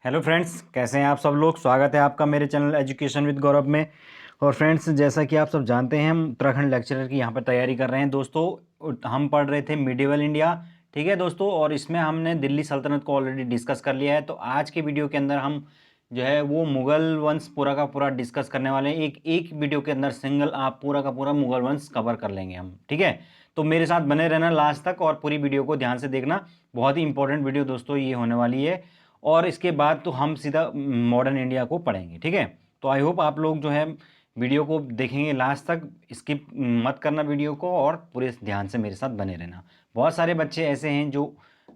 Hello friends, कैसे हैं आप सब लोग। स्वागत है आपका मेरे चैनल एजुकेशन विद गौरव में। और फ्रेंड्स, जैसा कि आप सब जानते हैं, हम उत्तराखंड लेक्चरर की यहाँ पर तैयारी कर रहे हैं दोस्तों। हम पढ़ रहे थे मिडिवल इंडिया, ठीक है दोस्तों। और इसमें हमने दिल्ली सल्तनत को ऑलरेडी डिस्कस कर लिया है। तो आज के वीडियो के अंदर हम जो है वो मुगल वंश पूरा का पूरा डिस्कस करने वाले हैं। एक एक वीडियो के अंदर सिंगल आप पूरा का पूरा मुगल वंश कवर कर लेंगे हम, ठीक है। तो मेरे साथ बने रहना लास्ट तक और पूरी वीडियो को ध्यान से देखना। बहुत ही इंपॉर्टेंट वीडियो दोस्तों ये होने वाली है। और इसके बाद तो हम सीधा मॉडर्न इंडिया को पढ़ेंगे, ठीक है। तो आई होप आप लोग जो है वीडियो को देखेंगे लास्ट तक, स्किप मत करना वीडियो को और पूरे ध्यान से मेरे साथ बने रहना। बहुत सारे बच्चे ऐसे हैं जो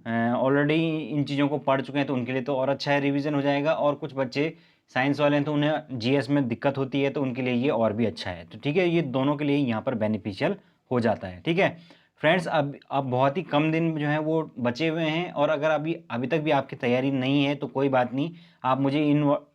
ऑलरेडी इन चीज़ों को पढ़ चुके हैं, तो उनके लिए तो और अच्छा है, रिवीजन हो जाएगा। और कुछ बच्चे साइंस वाले हैं तो उन्हें जीएस में दिक्कत होती है, तो उनके लिए ये और भी अच्छा है। तो ठीक है, ये दोनों के लिए यहाँ पर बेनिफिशियल हो जाता है, ठीक है फ्रेंड्स। अब बहुत ही कम दिन जो है वो बचे हुए हैं, और अगर अभी अभी तक भी आपकी तैयारी नहीं है तो कोई बात नहीं, आप मुझे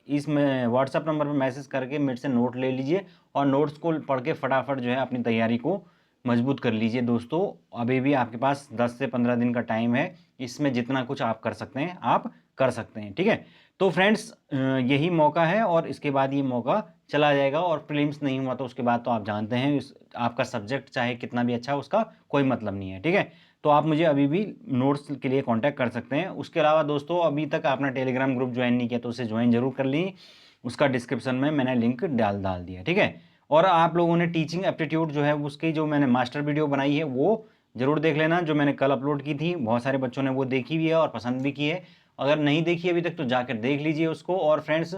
इस व्हाट्सअप नंबर पर मैसेज करके मेरे से नोट ले लीजिए और नोट्स को पढ़ के फटाफट जो है अपनी तैयारी को मजबूत कर लीजिए दोस्तों। अभी भी आपके पास 10 से 15 दिन का टाइम है, इसमें जितना कुछ आप कर सकते हैं आप कर सकते हैं, ठीक है। तो फ्रेंड्स, यही मौका है और इसके बाद ये मौका चला जाएगा। और प्रीलिम्स नहीं हुआ तो उसके बाद तो आप जानते हैं आपका सब्जेक्ट चाहे कितना भी अच्छा है उसका कोई मतलब नहीं है, ठीक है। तो आप मुझे अभी भी नोट्स के लिए कांटेक्ट कर सकते हैं। उसके अलावा दोस्तों, अभी तक आपने टेलीग्राम ग्रुप ज्वाइन नहीं किया तो उसे ज्वाइन जरूर कर ली। उसका डिस्क्रिप्शन में मैंने लिंक डाल डाल दिया, ठीक है। और आप लोगों ने टीचिंग एप्टीट्यूड जो है उसकी जो मैंने मास्टर वीडियो बनाई है वो जरूर देख लेना, जो मैंने कल अपलोड की थी। बहुत सारे बच्चों ने वो देखी भी है और पसंद भी की है। अगर नहीं देखी अभी तक तो जाकर देख लीजिए उसको। और फ्रेंड्स,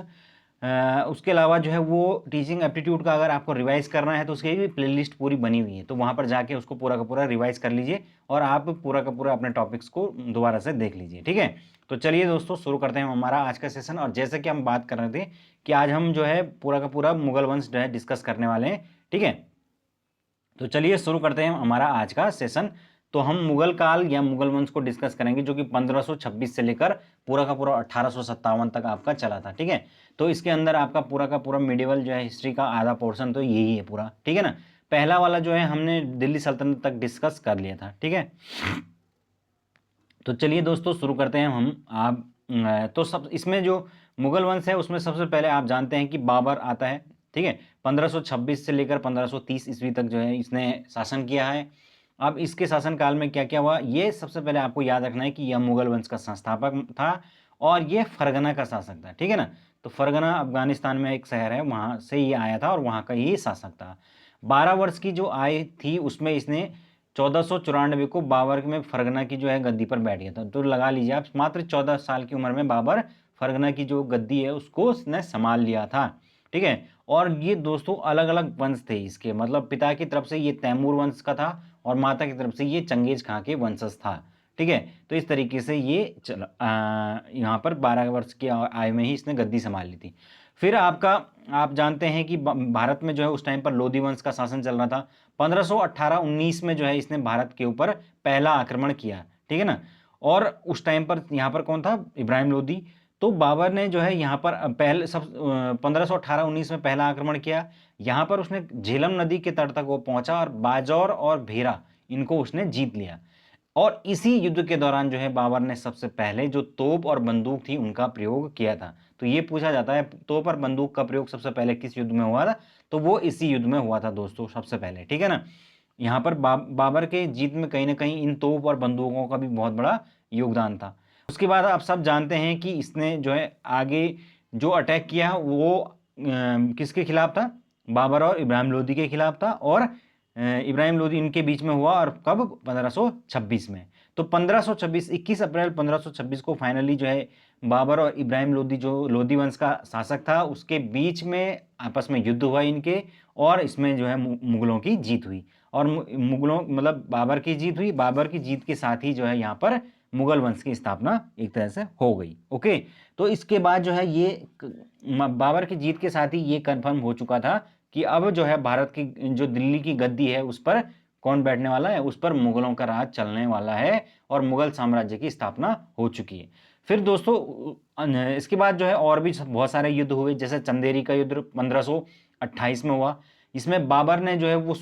उसके अलावा जो है वो टीचिंग एप्टीट्यूड का अगर आपको रिवाइज करना है तो उसकी भी प्लेलिस्ट पूरी बनी हुई है, तो वहाँ पर जाके उसको पूरा का पूरा रिवाइज कर लीजिए और आप पूरा का पूरा अपने टॉपिक्स को दोबारा से देख लीजिए, ठीक है। तो चलिए दोस्तों, शुरू करते हैं हमारा आज का सेशन। और जैसे कि हम बात कर रहे थे कि आज हम जो है पूरा का पूरा मुगल वंश जो है डिस्कस करने वाले हैं, ठीक है। तो चलिए शुरू करते हैं हमारा आज का सेशन। तो हम मुगल काल या मुगल वंश को डिस्कस करेंगे, जो कि 1526 से लेकर पूरा का पूरा 1857 तक आपका चला था, ठीक है। तो इसके अंदर आपका पूरा का पूरा मिडिवल जो है हिस्ट्री का आधा पोर्शन तो यही है पूरा, ठीक है ना। पहला वाला जो है हमने दिल्ली सल्तनत तक डिस्कस कर लिया था, ठीक है। तो चलिए दोस्तों शुरू करते हैं हम। आप तो सब इसमें जो मुगल वंश है उसमें सबसे पहले आप जानते हैं कि बाबर आता है, ठीक है। 1526 से लेकर 1530 ईस्वी तक जो है इसने शासन किया है। अब इसके शासनकाल में क्या क्या हुआ ये सबसे पहले आपको याद रखना है कि यह मुगल वंश का संस्थापक था और ये फरगना का शासक था, ठीक है ना। तो फरगना अफगानिस्तान में एक शहर है, वहां से ये आया था और वहां का ही शासक था। 12 वर्ष की जो आयु थी उसमें इसने 1494 को बाबर में फरगना की जो है गद्दी पर बैठ गया था। तो लगा लीजिए आप, मात्र 14 साल की उम्र में बाबर फरगना की जो गद्दी है उसको उसने संभाल लिया था, ठीक है। और ये दोस्तों अलग अलग वंश थे इसके, मतलब पिता की तरफ से ये तैमूर वंश का था और माता की तरफ से ये चंगेज खां के वंशज था, ठीक है। तो इस तरीके से ये यहाँ पर 12 वर्ष की आयु में ही इसने गद्दी संभाल ली थी। फिर आपका आप जानते हैं कि भारत में जो है उस टाइम पर लोधी वंश का शासन चल रहा था। 1518-19 में जो है इसने भारत के ऊपर पहला आक्रमण किया, ठीक है ना। और उस टाइम पर यहाँ पर कौन था, इब्राहिम लोधी। तो बाबर ने जो है यहाँ पर पहले सब 1518-19 में पहला आक्रमण किया। यहाँ पर उसने झेलम नदी के तट तक वो पहुंचा और बाजौर और भेरा इनको उसने जीत लिया। और इसी युद्ध के दौरान जो है बाबर ने सबसे पहले जो तोप और बंदूक थी उनका प्रयोग किया था। तो ये पूछा जाता है तोप और बंदूक का प्रयोग सबसे पहले किस युद्ध में हुआ था, तो वो इसी युद्ध में हुआ था दोस्तों सबसे पहले, ठीक है ना। यहाँ पर बाबर के जीत में कहीं ना कहीं इन तोप और बंदूकों का भी बहुत बड़ा योगदान था। उसके बाद आप सब जानते हैं कि इसने जो है आगे जो अटैक किया वो किसके खिलाफ था, बाबर और इब्राहिम लोदी के खिलाफ था। और इब्राहिम लोदी इनके बीच में हुआ, और कब, 1526 में। तो 1526 21 अप्रैल 1526 को फाइनली जो है बाबर और इब्राहिम लोदी जो लोदी वंश का शासक था उसके बीच में आपस में युद्ध हुआ इनके, और इसमें जो है मुगलों की जीत हुई। और मुगलों मतलब बाबर की जीत हुई। बाबर की जीत के साथ ही जो है यहाँ पर मुगल वंश की स्थापना एक तरह से हो गई, ओके। तो इसके बाद जो है ये बाबर की जीत के साथ ही ये कंफर्म हो चुका था कि अब जो है भारत की जो दिल्ली की गद्दी है उस पर कौन बैठने वाला है, उस पर मुगलों का राज चलने वाला है और मुगल साम्राज्य की स्थापना हो चुकी है। फिर दोस्तों इसके बाद जो है और भी बहुत सारे युद्ध हुए, जैसे चंदेरी का युद्ध 1528 में हुआ। इसमें बाबर ने जो है वो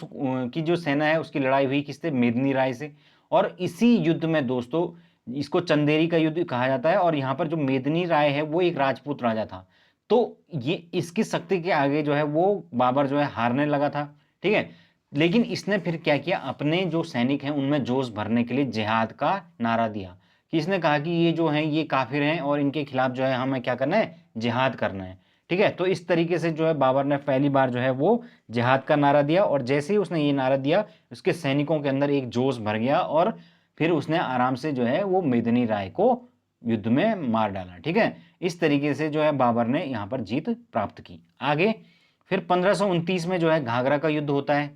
की जो सेना है उसकी लड़ाई हुई किससे, मेदिनी राय से। और इसी युद्ध में दोस्तों इसको चंदेरी का युद्ध कहा जाता है। और यहाँ पर जो मेदिनी राय है वो एक राजपूत राजा था। तो ये इसकी शक्ति के आगे जो है वो बाबर जो है हारने लगा था, ठीक है। लेकिन इसने फिर क्या किया, अपने जो सैनिक हैं उनमें जोश भरने के लिए जिहाद का नारा दिया, कि इसने कहा कि ये जो हैं ये काफिर हैं और इनके खिलाफ जो है हमें क्या करना है, जिहाद करना है, ठीक है। तो इस तरीके से जो है बाबर ने पहली बार जो है वो जिहाद का नारा दिया, और जैसे ही उसने ये नारा दिया उसके सैनिकों के अंदर एक जोश भर गया, और फिर उसने आराम से जो है वो मेदिनी राय को युद्ध में मार डाला, ठीक है। इस तरीके से जो है बाबर ने यहाँ पर जीत प्राप्त की। आगे फिर 1529 में जो है घाघरा का युद्ध होता है।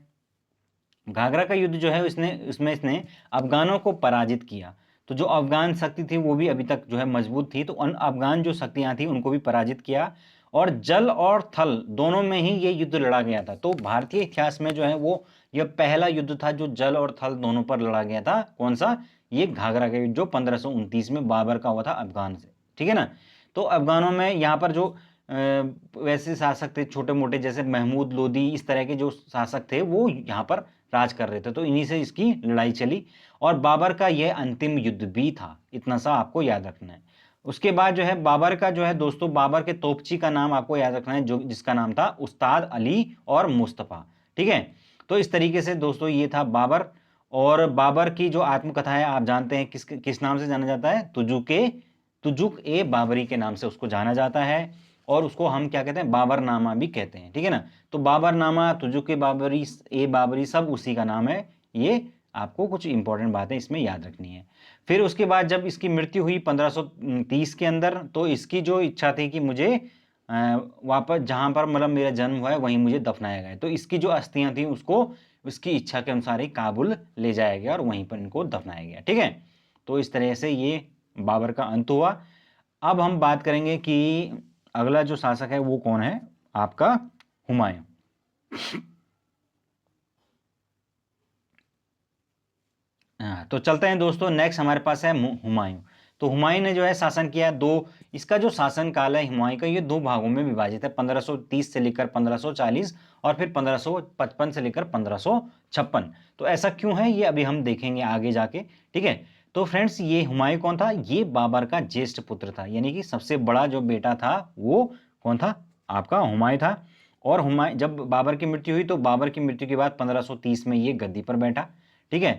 घाघरा का युद्ध जो है इसने अफगानों को पराजित किया। तो जो अफगान शक्ति थी वो भी अभी तक जो है मजबूत थी, तो उन अफगान जो शक्तियां थी उनको भी पराजित किया, और जल और थल दोनों में ही ये युद्ध लड़ा गया था। तो भारतीय इतिहास में जो है वो यह पहला युद्ध था जो जल और थल दोनों पर लड़ा गया था। कौन सा, ये घाघरा का युद्ध जो 1529 में बाबर का हुआ था अफगान से, ठीक है ना। तो अफगानों में यहाँ पर जो वैसे शासक थे छोटे मोटे, जैसे महमूद लोदी, इस तरह के जो शासक थे वो यहाँ पर राज कर रहे थे, तो इन्हीं से इसकी लड़ाई चली, और बाबर का यह अंतिम युद्ध भी था। इतना सा आपको याद रखना है। उसके बाद जो है बाबर का जो है दोस्तों, बाबर के तोपची का नाम आपको याद रखना है, जो जिसका नाम था उस्ताद अली और मुस्तफ़ा, ठीक है। तो इस तरीके से दोस्तों ये था बाबर। और बाबर की जो आत्मकथा है आप जानते हैं किस किस नाम से जाना जाता है, तुजुक ए बाबरी के नाम से उसको जाना जाता है, और उसको हम क्या कहते हैं, बाबरनामा भी कहते हैं, ठीक है ना। तो बाबरनामा, तुजुक ए बाबरी, ए बाबरी सब उसी का नाम है। ये आपको कुछ इंपॉर्टेंट बातें इसमें याद रखनी है। फिर उसके बाद जब इसकी मृत्यु हुई 1530 के अंदर, तो इसकी जो इच्छा थी कि मुझे वापस जहाँ पर मतलब मेरा जन्म हुआ है वहीं मुझे दफनाया गया, तो इसकी जो अस्थियां थी उसको उसकी इच्छा के अनुसार ही काबुल ले जाया गया और वहीं पर इनको दफनाया गया, ठीक है। तो इस तरह से ये बाबर का अंत हुआ। अब हम बात करेंगे कि अगला जो शासक है वो कौन है, आपका हुमायूं। हाँ, तो चलते हैं दोस्तों, नेक्स्ट हमारे पास है हुमायूं। तो हुमायूं ने जो है शासन किया दो, इसका जो शासन काल है हुमायूं का, ये दो भागों में विभाजित है, 1530 से लेकर 1540, और फिर 1555 से लेकर 1556। तो ऐसा क्यों है ये अभी हम देखेंगे आगे जाके, ठीक है। तो फ्रेंड्स, ये हुमायूं कौन था, ये बाबर का ज्येष्ठ पुत्र था, यानी कि सबसे बड़ा जो बेटा था वो कौन था, आपका हुमायूं था। और हुमायूं, जब बाबर की मृत्यु हुई तो बाबर की मृत्यु के बाद 1530 में ये गद्दी पर बैठा, ठीक है।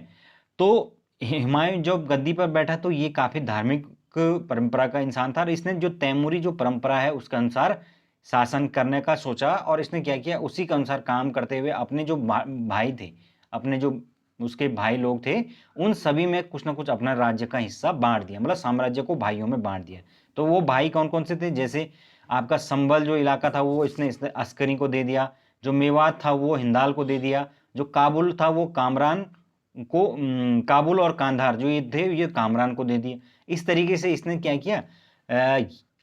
तो हुमायूं जब गद्दी पर बैठा तो ये काफी धार्मिक परंपरा का इंसान था, और इसने जो तैमूरी जो परंपरा है उसके अनुसार शासन करने का सोचा, और इसने क्या किया, उसी के अनुसार काम करते हुए अपने जो भाई थे, अपने जो उसके भाई लोग थे, उन सभी में कुछ ना कुछ अपना राज्य का हिस्सा बांट दिया, मतलब साम्राज्य को भाइयों में बांट दिया। तो वो भाई कौन कौन से थे, जैसे आपका संभल जो इलाका था वो इसने अस्करी को दे दिया, जो मेवात था वो हिंदाल को दे दिया, जो काबुल था वो कामरान को, काबुल और कांधार जो ये थे ये कामरान को दे दिए। इस तरीके से इसने क्या किया,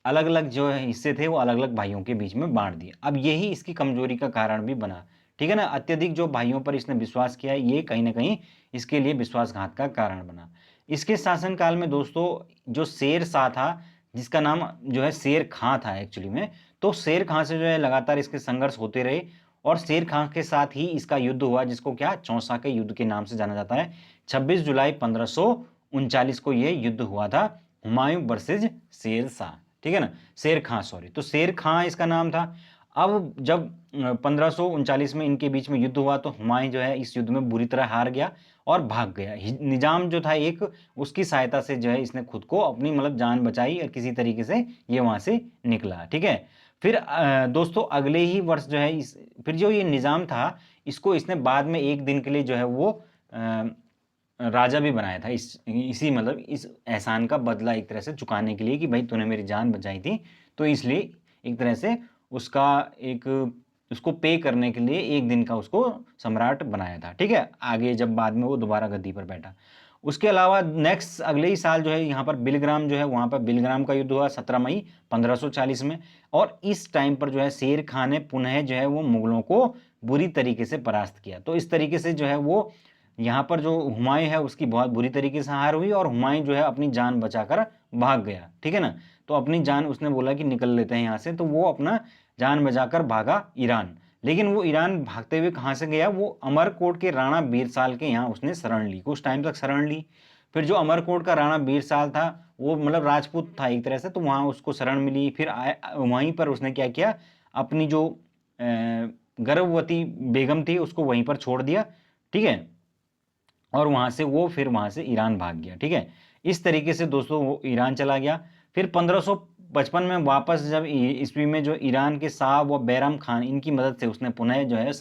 अलग अलग जो हिस्से थे वो अलग अलग भाइयों के बीच में बांट दिए। अब यही इसकी कमजोरी का कारण भी बना, ठीक है ना। अत्यधिक जो भाइयों पर इसने विश्वास किया, ये कहीं ना कहीं इसके लिए विश्वासघात का कारण बना। इसके शासनकाल में दोस्तों जो शेर शाह था, जिसका नाम जो है शेर खां था एक्चुअली में, तो शेर खां से जो है लगातार इसके संघर्ष होते रहे, और शेर खां के साथ ही इसका युद्ध हुआ, जिसको क्या चौसा के युद्ध के नाम से जाना जाता है। 26 जुलाई 1539 को यह युद्ध हुआ था, हुमायूं वर्सेज शेर शाह, ठीक है ना, शेर खां, सॉरी, तो शेर खां इसका नाम था। अब जब 1539 में इनके बीच में युद्ध हुआ तो हुमायूं जो है इस युद्ध में बुरी तरह हार गया और भाग गया। निजाम जो था एक, उसकी सहायता से जो है इसने खुद को अपनी मतलब जान बचाई और किसी तरीके से ये वहां से निकला, ठीक है। फिर दोस्तों अगले ही वर्ष जो है फिर जो ये निजाम था इसको इसने बाद में एक दिन के लिए जो है वो राजा भी बनाया था, इसी मतलब इस एहसान का बदला एक तरह से चुकाने के लिए, कि भाई तूने मेरी जान बचाई थी, तो इसलिए एक तरह से उसका एक उसको पे करने के लिए एक दिन का उसको सम्राट बनाया था, ठीक है। आगे जब बाद में वो दोबारा गद्दी पर बैठा। उसके अलावा नेक्स्ट अगले ही साल जो है यहाँ पर बिलग्राम जो है, वहाँ पर बिलग्राम का युद्ध हुआ 17 मई 1540 में, और इस टाइम पर जो है शेर खान ने पुनः जो है वो मुगलों को बुरी तरीके से परास्त किया। तो इस तरीके से जो है वो यहाँ पर जो हुमायूं है उसकी बहुत बुरी तरीके से हार हुई, और हुमायूं जो है अपनी जान बचाकर भाग गया, ठीक है ना। तो अपनी जान उसने बोला कि निकल लेते हैं यहाँ से, तो वो अपना जान बचाकर भागा ईरान। लेकिन वो ईरान भागते हुए कहाँ से गया, वो अमरकोट के राणा बीरसाल के यहाँ उसने शरण ली, कुछ टाइम तक शरण ली। फिर जो अमरकोट का राणा बीरसाल था वो मतलब राजपूत था एक तरह से, तो वहाँ उसको शरण मिली। फिर वहीं पर उसने क्या किया, अपनी जो गर्भवती बेगम थी उसको वहीं पर छोड़ दिया, ठीक है, और वहाँ से वो फिर वहाँ से ईरान भाग गया, ठीक है। इस तरीके से दोस्तों वो ईरान चला गया। फिर 1555 में वापस जब ईस्वी में जो ईरान के शाह व बैराम खान इनकी मदद से उसने पुनः जो है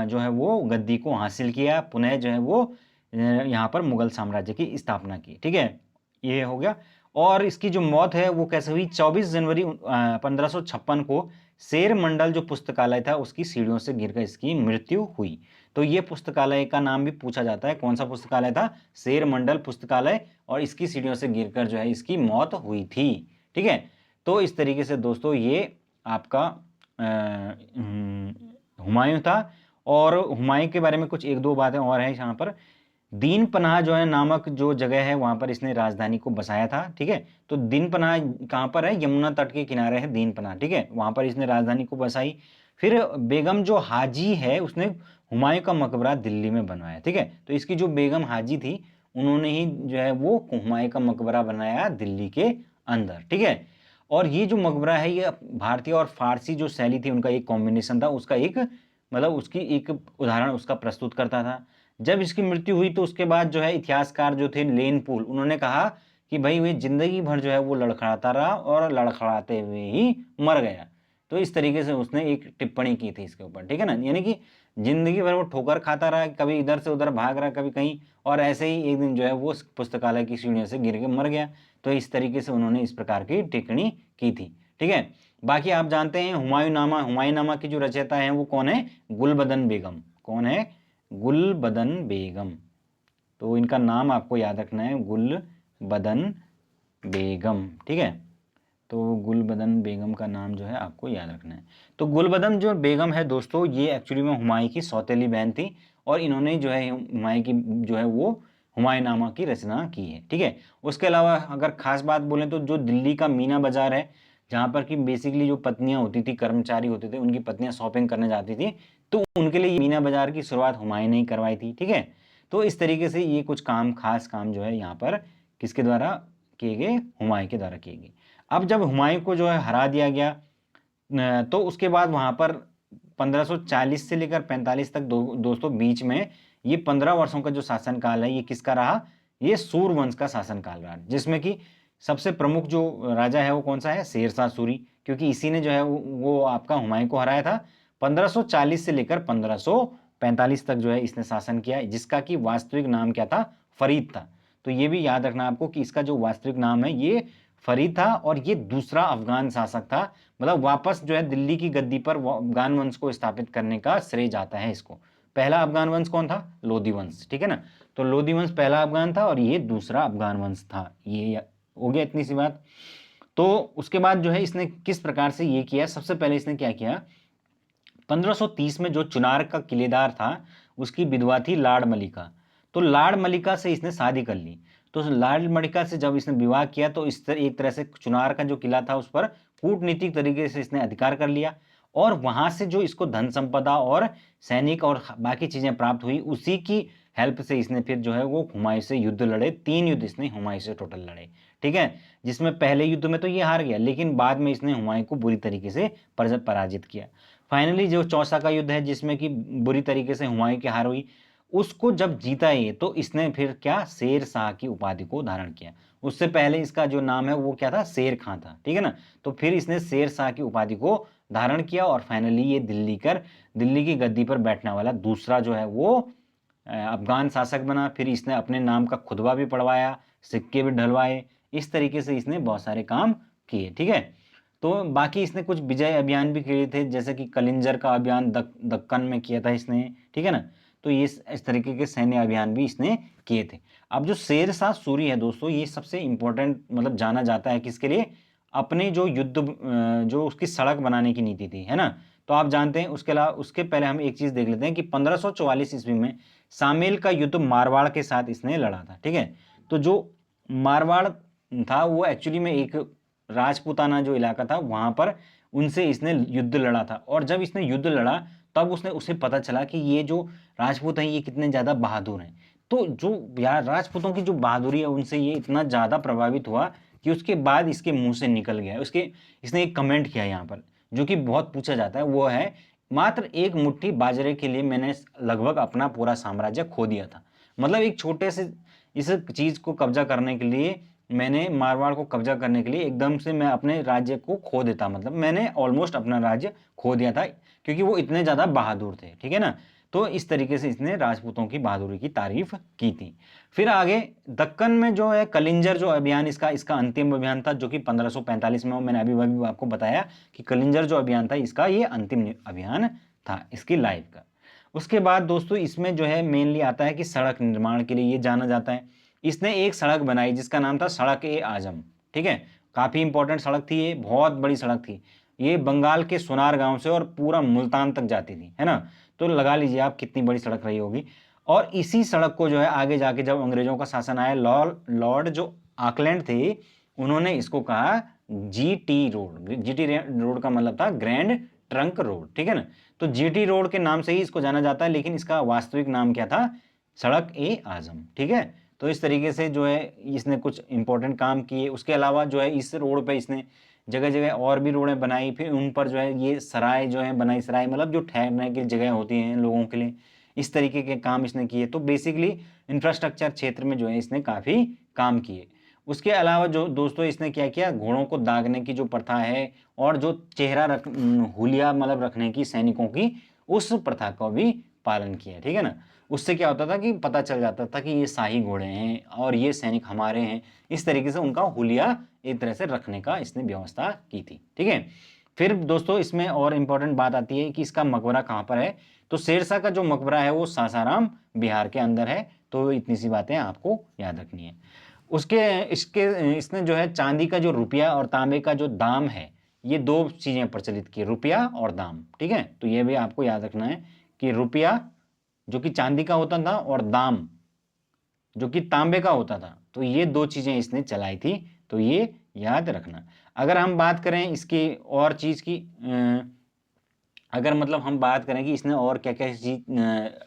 जो है वो गद्दी को हासिल किया, पुनः जो है वो यहाँ पर मुगल साम्राज्य की स्थापना की, ठीक है। ये हो गया। और इसकी जो मौत है वो कैसे हुई, 24 जनवरी 1556 को शेर मंडल जो पुस्तकालय था उसकी सीढ़ियों से गिरकर इसकी मृत्यु हुई। तो ये पुस्तकालय का नाम भी पूछा जाता है, कौन सा पुस्तकालय था, शेर मंडल पुस्तकालय, और इसकी सीढ़ियों से गिरकर जो है इसकी मौत हुई थी, ठीक है। तो इस तरीके से दोस्तों ये आपका हुमायूं था। और हुमायूं के बारे में कुछ एक दो बातें और हैं यहाँ पर। दीन पनाह जो है नामक जो जगह है वहां पर इसने राजधानी को बसाया था, ठीक है। तो दीन पनाह कहाँ पर है, यमुना तट के किनारे है दीन पनाह, ठीक है, वहां पर इसने राजधानी को बसाई। फिर बेगम जो हाजी है उसने हुमायूं का मकबरा दिल्ली में बनवाया, ठीक है। तो इसकी जो बेगम हाजी थी उन्होंने ही जो है वो हुमायूं का मकबरा बनाया दिल्ली के अंदर, ठीक है। और ये जो मकबरा है ये भारतीय और फारसी जो शैली थी उनका एक कॉम्बिनेशन था, उसका एक मतलब उसकी एक उदाहरण उसका प्रस्तुत करता था। जब इसकी मृत्यु हुई तो उसके बाद जो है इतिहासकार जो थे लेनपूल, उन्होंने कहा कि भाई वे जिंदगी भर जो है वो लड़खड़ाता रहा और लड़खड़ाते हुए ही मर गया। तो इस तरीके से उसने एक टिप्पणी की थी इसके ऊपर, ठीक है ना। यानी कि जिंदगी भर वो ठोकर खाता रहा, कभी इधर से उधर भाग रहा, कभी कहीं, और ऐसे ही एक दिन जो है वो पुस्तकालय की सीढ़ियों से गिर के मर गया। तो इस तरीके से उन्होंने इस प्रकार की टिप्पणी की थी, ठीक है। बाकी आप जानते हैं हुमायूंनामा की जो रचयिता है वो कौन है, गुलबदन बेगम। कौन है, गुलबदन बेगम। तो इनका नाम आपको याद रखना है, गुलबदन बेगम, ठीक है। तो गुलबदन बेगम का नाम जो है आपको याद रखना है। तो गुलबदन जो बेगम है दोस्तों ये एक्चुअली में हुमायूं की सौतेली बहन थी, और इन्होंने जो है हुमायूं की जो है वो हुमायूंनामा की रचना की है, ठीक है। उसके अलावा अगर खास बात बोलें तो जो दिल्ली का मीना बाजार है, जहाँ पर कि बेसिकली जो पत्नियां होती थी, कर्मचारी होते थे, उनकी पत्नियां शॉपिंग करने जाती थी, तो उनके लिए मीना बाजार की शुरुआत हुमायूं ने ही करवाई थी, ठीक है। तो इस तरीके से ये कुछ काम, खास काम जो है यहाँ पर किसके द्वारा किए गए, हुमायूं के द्वारा किए गए। अब जब हुमायूं को जो है हरा दिया गया तो उसके बाद वहां पर 1540 से लेकर 45 तक दोस्तों बीच में ये 15 वर्षों का जो शासनकाल है ये किसका रहा, ये सूरवंश का शासनकाल रहा, जिसमें कि सबसे प्रमुख जो राजा है वो कौन सा है, शेरशाह सूरी, क्योंकि इसी ने जो है वो आपका हुमायूं को हराया था। 1540 से लेकर 1545 तक जो है इसने शासन किया, जिसका कि वास्तविक नाम क्या था, फरीद था। तो ये भी याद रखना आपको कि इसका जो वास्तविक नाम है ये फरीद था, और ये दूसरा अफगान शासक था। मतलब वापस जो है दिल्ली की गद्दी पर अफगान वंश को स्थापित करने का श्रेय जाता है इसको। पहला अफगान वंश कौन था, लोधी वंश, ठीक है ना। तो लोधी वंश पहला अफगान था और ये दूसरा अफगान वंश था। ये हो गया इतनी सी बात। तो उसके बाद जो है इसने किस प्रकार से ये किया, सबसे पहले इसने क्या किया, 1530 में जो चुनार का किलेदार था उसकी विधवा थी लाड़ मलिका। तो लाड़ मलिका से इसने शादी कर ली। तो लाड़ मलिका से जब इसने विवाह किया तो इस तरह एक तरह से चुनार का जो किला था उस पर कूटनीतिक तरीके से इसने अधिकार कर लिया, और वहां से जो इसको धन संपदा और सैनिक और बाकी चीजें प्राप्त हुई उसी की हेल्प से इसने फिर जो है वो हुमायूं से युद्ध लड़े। 3 युद्ध इसने हुमायूं से टोटल लड़े, ठीक है। जिसमें पहले युद्ध में तो ये हार गया, लेकिन बाद में इसने हुमायूं को बुरी तरीके से पराजित किया। फाइनली जो चौसा का युद्ध है जिसमें कि बुरी तरीके से हुमायूं की हार हुई, उसको जब जीता ये तो इसने फिर क्या, शेर शाह की उपाधि को धारण किया। उससे पहले इसका जो नाम है वो क्या था, शेर खां था, ठीक है ना। तो फिर इसने शेर शाह की उपाधि को धारण किया, और फाइनली ये दिल्ली की गद्दी पर बैठने वाला दूसरा जो है वो अफगान शासक बना। फिर इसने अपने नाम का खुतबा भी पढ़वाया, सिक्के भी ढलवाए, इस तरीके से इसने बहुत सारे काम किए, ठीक है। तो बाकी इसने कुछ विजय अभियान भी किए थे, जैसे कि कलिंजर का अभियान दक्कन में किया था इसने, ठीक है ना। तो ये इस तरीके के सैन्य अभियान भी इसने किए थे। अब जो शेरशाह सूरी है दोस्तों ये सबसे इंपॉर्टेंट मतलब जाना जाता है किसके लिए, अपने जो जो उसकी सड़क बनाने की नीति थी, है ना। तो आप जानते हैं, उसके अलावा उसके पहले हम एक चीज देख लेते हैं कि 1544 ईस्वी में सामेल का युद्ध मारवाड़ के साथ इसने लड़ा था, ठीक है। तो जो मारवाड़ था वो एक्चुअली में एक राजपूताना जो इलाका था वहां पर उनसे इसने युद्ध लड़ा था, और जब इसने युद्ध लड़ा तब उसने उसे पता चला कि ये जो राजपूत हैं ये कितने ज्यादा बहादुर हैं। तो जो यार राजपूतों की जो बहादुरी है उनसे ये इतना ज़्यादा प्रभावित हुआ कि उसके बाद इसके मुंह से निकल गया। इसने एक कमेंट किया यहाँ पर जो कि बहुत पूछा जाता है, वो है, मात्र एक मुट्ठी बाजरे के लिए मैंने लगभग अपना पूरा साम्राज्य खो दिया था। मतलब एक छोटे से इस चीज़ को कब्जा करने के लिए, मैंने मारवाड़ को कब्जा करने के लिए एकदम से मैं अपने राज्य को खो देता, मतलब मैंने ऑलमोस्ट अपना राज्य खो दिया था क्योंकि वो इतने ज़्यादा बहादुर थे, ठीक है ना। तो इस तरीके से इसने राजपूतों की बहादुरी की तारीफ की थी। फिर आगे दक्कन में जो है कलिंजर जो अभियान, इसका इसका अंतिम अभियान था, जो कि 1545 में, मैंने अभी आपको बताया कि कलिंजर जो अभियान था इसका ये अंतिम अभियान था इसकी लाइफ का। उसके बाद दोस्तों इसमें जो है मेनली आता है कि सड़क निर्माण के लिए ये जाना जाता है। इसने एक सड़क बनाई जिसका नाम था सड़क ए आजम, ठीक है। काफ़ी इंपॉर्टेंट सड़क थी ये, बहुत बड़ी सड़क थी ये, बंगाल के सोनार गांव से और पूरा मुल्तान तक जाती थी, है ना। तो लगा लीजिए आप कितनी बड़ी सड़क रही होगी। और इसी सड़क को जो है आगे जाके जब अंग्रेजों का शासन आया, लॉर्ड जो ऑकलैंड थे उन्होंने इसको कहा जीटी रोड। जीटी रोड का मतलब था ग्रैंड ट्रंक रोड, ठीक है ना। तो जीटी रोड के नाम से ही इसको जाना जाता है, लेकिन इसका वास्तविक नाम क्या था, सड़क ए आजम, ठीक है। तो इस तरीके से जो है इसने कुछ इंपॉर्टेंट काम किए। उसके अलावा जो है इस रोड पे इसने जगह जगह और भी रोडें बनाई, फिर उन पर जो है ये सराय जो है बनाई, सराय मतलब जो ठहरने की जगह होती हैं लोगों के लिए, इस तरीके के काम इसने किए। तो बेसिकली इंफ्रास्ट्रक्चर क्षेत्र में जो है इसने काफ़ी काम किए। उसके अलावा जो दोस्तों इसने क्या किया, घोड़ों को दागने की जो प्रथा है और जो चेहरा हुलिया मतलब रखने की सैनिकों की, उस प्रथा का भी पालन किया, ठीक है ना। उससे क्या होता था कि पता चल जाता था कि ये शाही घोड़े हैं और ये सैनिक हमारे हैं। इस तरीके से उनका हुलिया एक तरह से रखने का इसने व्यवस्था की थी, ठीक है। फिर दोस्तों इसमें और इम्पोर्टेंट बात आती है कि इसका मकबरा कहाँ पर है। तो शेरशाह का जो मकबरा है वो सासाराम बिहार के अंदर है। तो इतनी सी बातें आपको याद रखनी है। उसके इसके इसने जो है चांदी का जो रुपया और तांबे का जो दाम है, ये दो चीज़ें प्रचलित की, रुपया और दाम, ठीक है। तो ये भी आपको याद रखना है कि रुपया जो कि चांदी का होता था और दाम जो कि तांबे का होता था, तो ये दो चीज़ें इसने चलाई थी। तो ये याद रखना। अगर हम बात करें इसकी और चीज़ की, अगर मतलब हम बात करें कि इसने और क्या क्या चीज,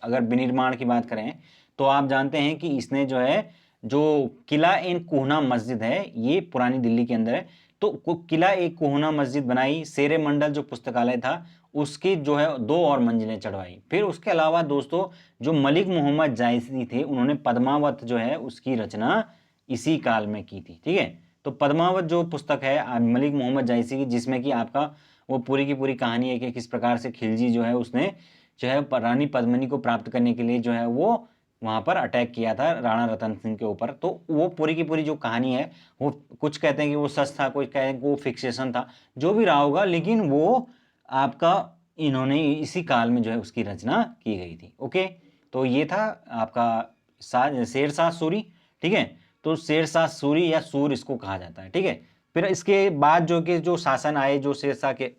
अगर विनिर्माण की बात करें तो आप जानते हैं कि इसने जो है जो किला एन कोहना मस्जिद है ये पुरानी दिल्ली के अंदर है। तो किला एक कोहना मस्जिद बनाई, शेरे मंडल जो पुस्तकालय था उसकी जो है 2 और मंजिलें चढ़वाई। फिर उसके अलावा दोस्तों जो मलिक मोहम्मद जायसी थे उन्होंने पद्मावत जो है उसकी रचना इसी काल में की थी, ठीक है। तो पद्मावत जो पुस्तक है मलिक मोहम्मद जायसी की, जिसमें कि आपका वो पूरी की पूरी कहानी है कि किस प्रकार से खिलजी जो है उसने जो है रानी पद्मिनी को प्राप्त करने के लिए जो है वो वहाँ पर अटैक किया था राणा रतन सिंह के ऊपर। तो वो पूरी की पूरी जो कहानी है वो कुछ कहते हैं कि वो सच था, कुछ कहते हैं कि वो फिक्सेशन था, जो भी रहा होगा, लेकिन वो आपका इन्होंने इसी काल में जो है उसकी रचना की गई थी। ओके, तो ये था आपका शेरशाह सूरी, ठीक है। तो शेरशाह सूरी या सूर इसको कहा जाता है, ठीक है। फिर इसके बाद जो शासन आए, जो शेरशाह के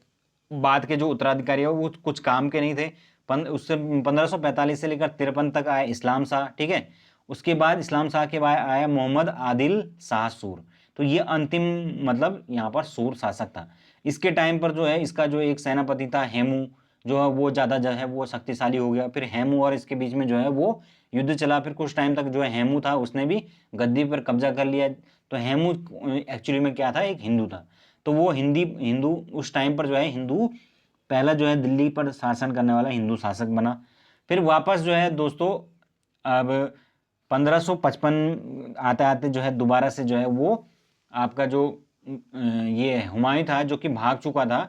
बाद के जो उत्तराधिकारी है वो कुछ काम के नहीं थे। उससे 1545 से लेकर 53 तक आए इस्लाम शाह, ठीक है। उसके बाद इस्लाम शाह के बाद आया मोहम्मद आदिल शाह सूर। तो ये अंतिम मतलब यहाँ पर सूर शासक था। इसके टाइम पर जो है इसका जो एक सेनापति था हेमू, जो है वो ज़्यादा जो है वो शक्तिशाली हो गया। फिर हेमू और इसके बीच में जो है वो युद्ध चला। फिर कुछ टाइम तक जो है हेमू था उसने भी गद्दी पर कब्जा कर लिया। तो हेमू एक्चुअली में क्या था, एक हिंदू था। तो वो हिंदू उस टाइम पर जो है हिंदू पहला जो है दिल्ली पर शासन करने वाला हिंदू शासक बना। फिर वापस जो है दोस्तों अब 1555 आते आते जो है दोबारा से जो है वो आपका जो ये हुमायूं था जो कि भाग चुका था,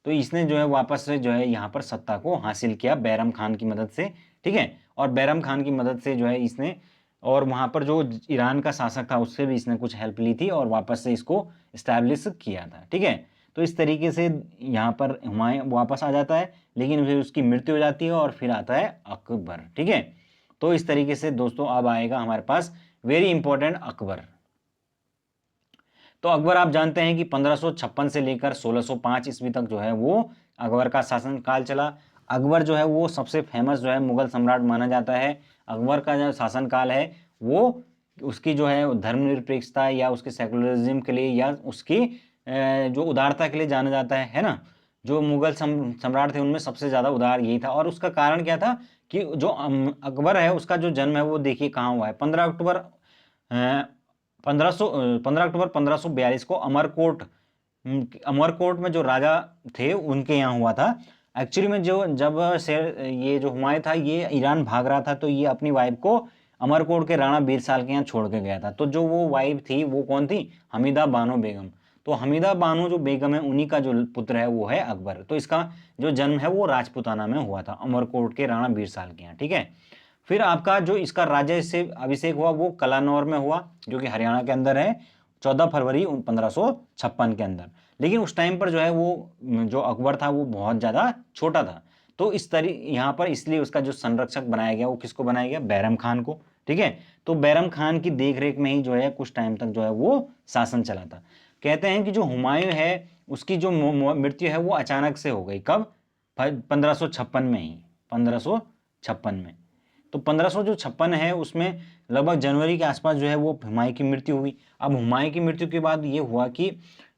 तो इसने जो है वापस से जो है यहाँ पर सत्ता को हासिल किया बैरम खान की मदद से, ठीक है। और बैरम खान की मदद से जो है इसने, और वहाँ पर जो ईरान का शासक था उससे भी इसने कुछ हेल्प ली थी और वापस से इसको इस्टेब्लिश किया था, ठीक है। तो इस तरीके से यहाँ पर हुमायूं वापस आ जाता है, लेकिन फिर उसकी मृत्यु हो जाती है और फिर आता है अकबर, ठीक है। तो इस तरीके से दोस्तों अब आएगा हमारे पास वेरी इंपॉर्टेंट अकबर। तो अकबर आप जानते हैं कि 1556 से लेकर 1605 ईस्वी तक जो है वो अकबर का शासन काल चला। अकबर जो है वो सबसे फेमस जो है मुगल सम्राट माना जाता है। अकबर का जो शासन काल है वो उसकी जो है धर्मनिरपेक्षता या उसके सेकुलरिज्म के लिए या उसकी जो उदारता के लिए जाना जाता है ना। जो मुगल सम्राट थे उनमें सबसे ज़्यादा उदार यही था। और उसका कारण क्या था कि जो अकबर है उसका जो जन्म है वो देखिए कहाँ हुआ है, 15 अक्टूबर 1542 को अमरकोट में जो राजा थे उनके यहाँ हुआ था। एक्चुअली में जो जब शेर ये जो हुमायूं था ये ईरान भाग रहा था तो ये अपनी वाइफ को अमरकोट के राणा बीरसाल के यहाँ छोड़ के गया था। तो जो वो वाइफ थी वो कौन थी, हमीदा बानो बेगम। तो हमीदा बानो जो बेगम है उन्हीं का जो पुत्र है वो है अकबर। तो इसका जो जन्म है वो राजपूताना में हुआ था, अमरकोट के राणा बीरसाल के यहाँ, ठीक है। फिर आपका जो इसका राज्य से अभिषेक हुआ वो कलानौर में हुआ, जो कि हरियाणा के अंदर है, 14 फरवरी 1556 के अंदर। लेकिन उस टाइम पर जो है वो जो अकबर था वो बहुत ज़्यादा छोटा था। तो इस यहाँ पर इसलिए उसका जो संरक्षक बनाया गया वो किसको बनाया गया, बैरम खान को, ठीक है। तो बैरम खान की देखरेख में ही जो है कुछ टाइम तक जो है वो शासन चला था। कहते हैं कि जो हुमायूं है उसकी जो मृत्यु है वो अचानक से हो गई, कब, 1556 में ही, 1556 में। तो 1556 है उसमें लगभग जनवरी के आसपास जो है वो हुमायूं की मृत्यु हुई। अब हुमायूं की मृत्यु के बाद ये हुआ कि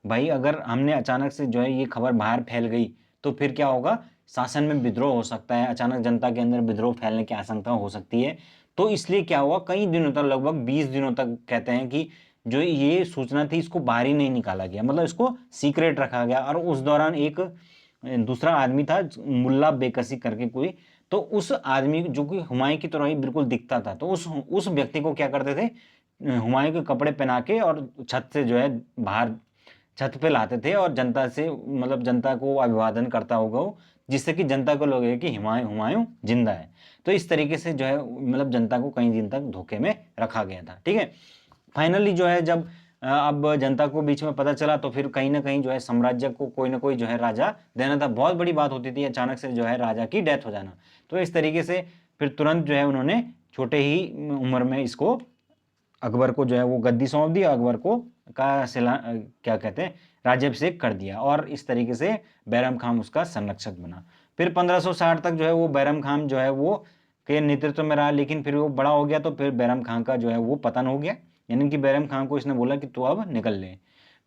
भाई अगर हमने अचानक से जो है ये खबर बाहर फैल गई तो फिर क्या होगा, शासन में विद्रोह हो सकता है, अचानक जनता के अंदर विद्रोह फैलने की आशंका हो सकती है। तो इसलिए क्या हुआ, कई दिनों तक, लगभग 20 दिनों तक कहते हैं कि जो ये सूचना थी इसको बाहर ही नहीं निकाला गया, मतलब इसको सीक्रेट रखा गया। और उस दौरान एक दूसरा आदमी था मुल्ला बेकसी करके कोई, तो उस आदमी जो कि हुमायूं की तरह ही बिल्कुल दिखता था, तो उस व्यक्ति को क्या करते थे, हुमायूं के कपड़े पहना के और छत से जो है बाहर छत पे लाते थे और जनता से, मतलब जनता को अभिवादन करता होगा वो, जिससे कि जनता को लगे कि हुमायूं हुमायूं जिंदा है। तो इस तरीके से जो है मतलब जनता को कई दिन तक धोखे में रखा गया था, ठीक है। फाइनली जो है जब अब जनता को बीच में पता चला तो फिर कहीं ना कहीं जो है साम्राज्य को कोई ना कोई जो है राजा देना था। बहुत बड़ी बात होती थी अचानक से जो है राजा की डेथ हो जाना। तो इस तरीके से फिर तुरंत जो है उन्होंने छोटे ही उम्र में इसको अकबर को जो है वो गद्दी सौंप दी, अकबर को क्या कहते हैं राज्याभिषेक कर दिया, और इस तरीके से बैरम खान उसका संरक्षक बना। फिर 1560 तक जो है वो बैरम खान जो है वो के नेतृत्व में रहा, लेकिन फिर वो बड़ा हो गया तो फिर बैरम खान का जो है वो पतन हो गया, यानी कि बैरम खान को इसने बोला कि तू अब निकल ले।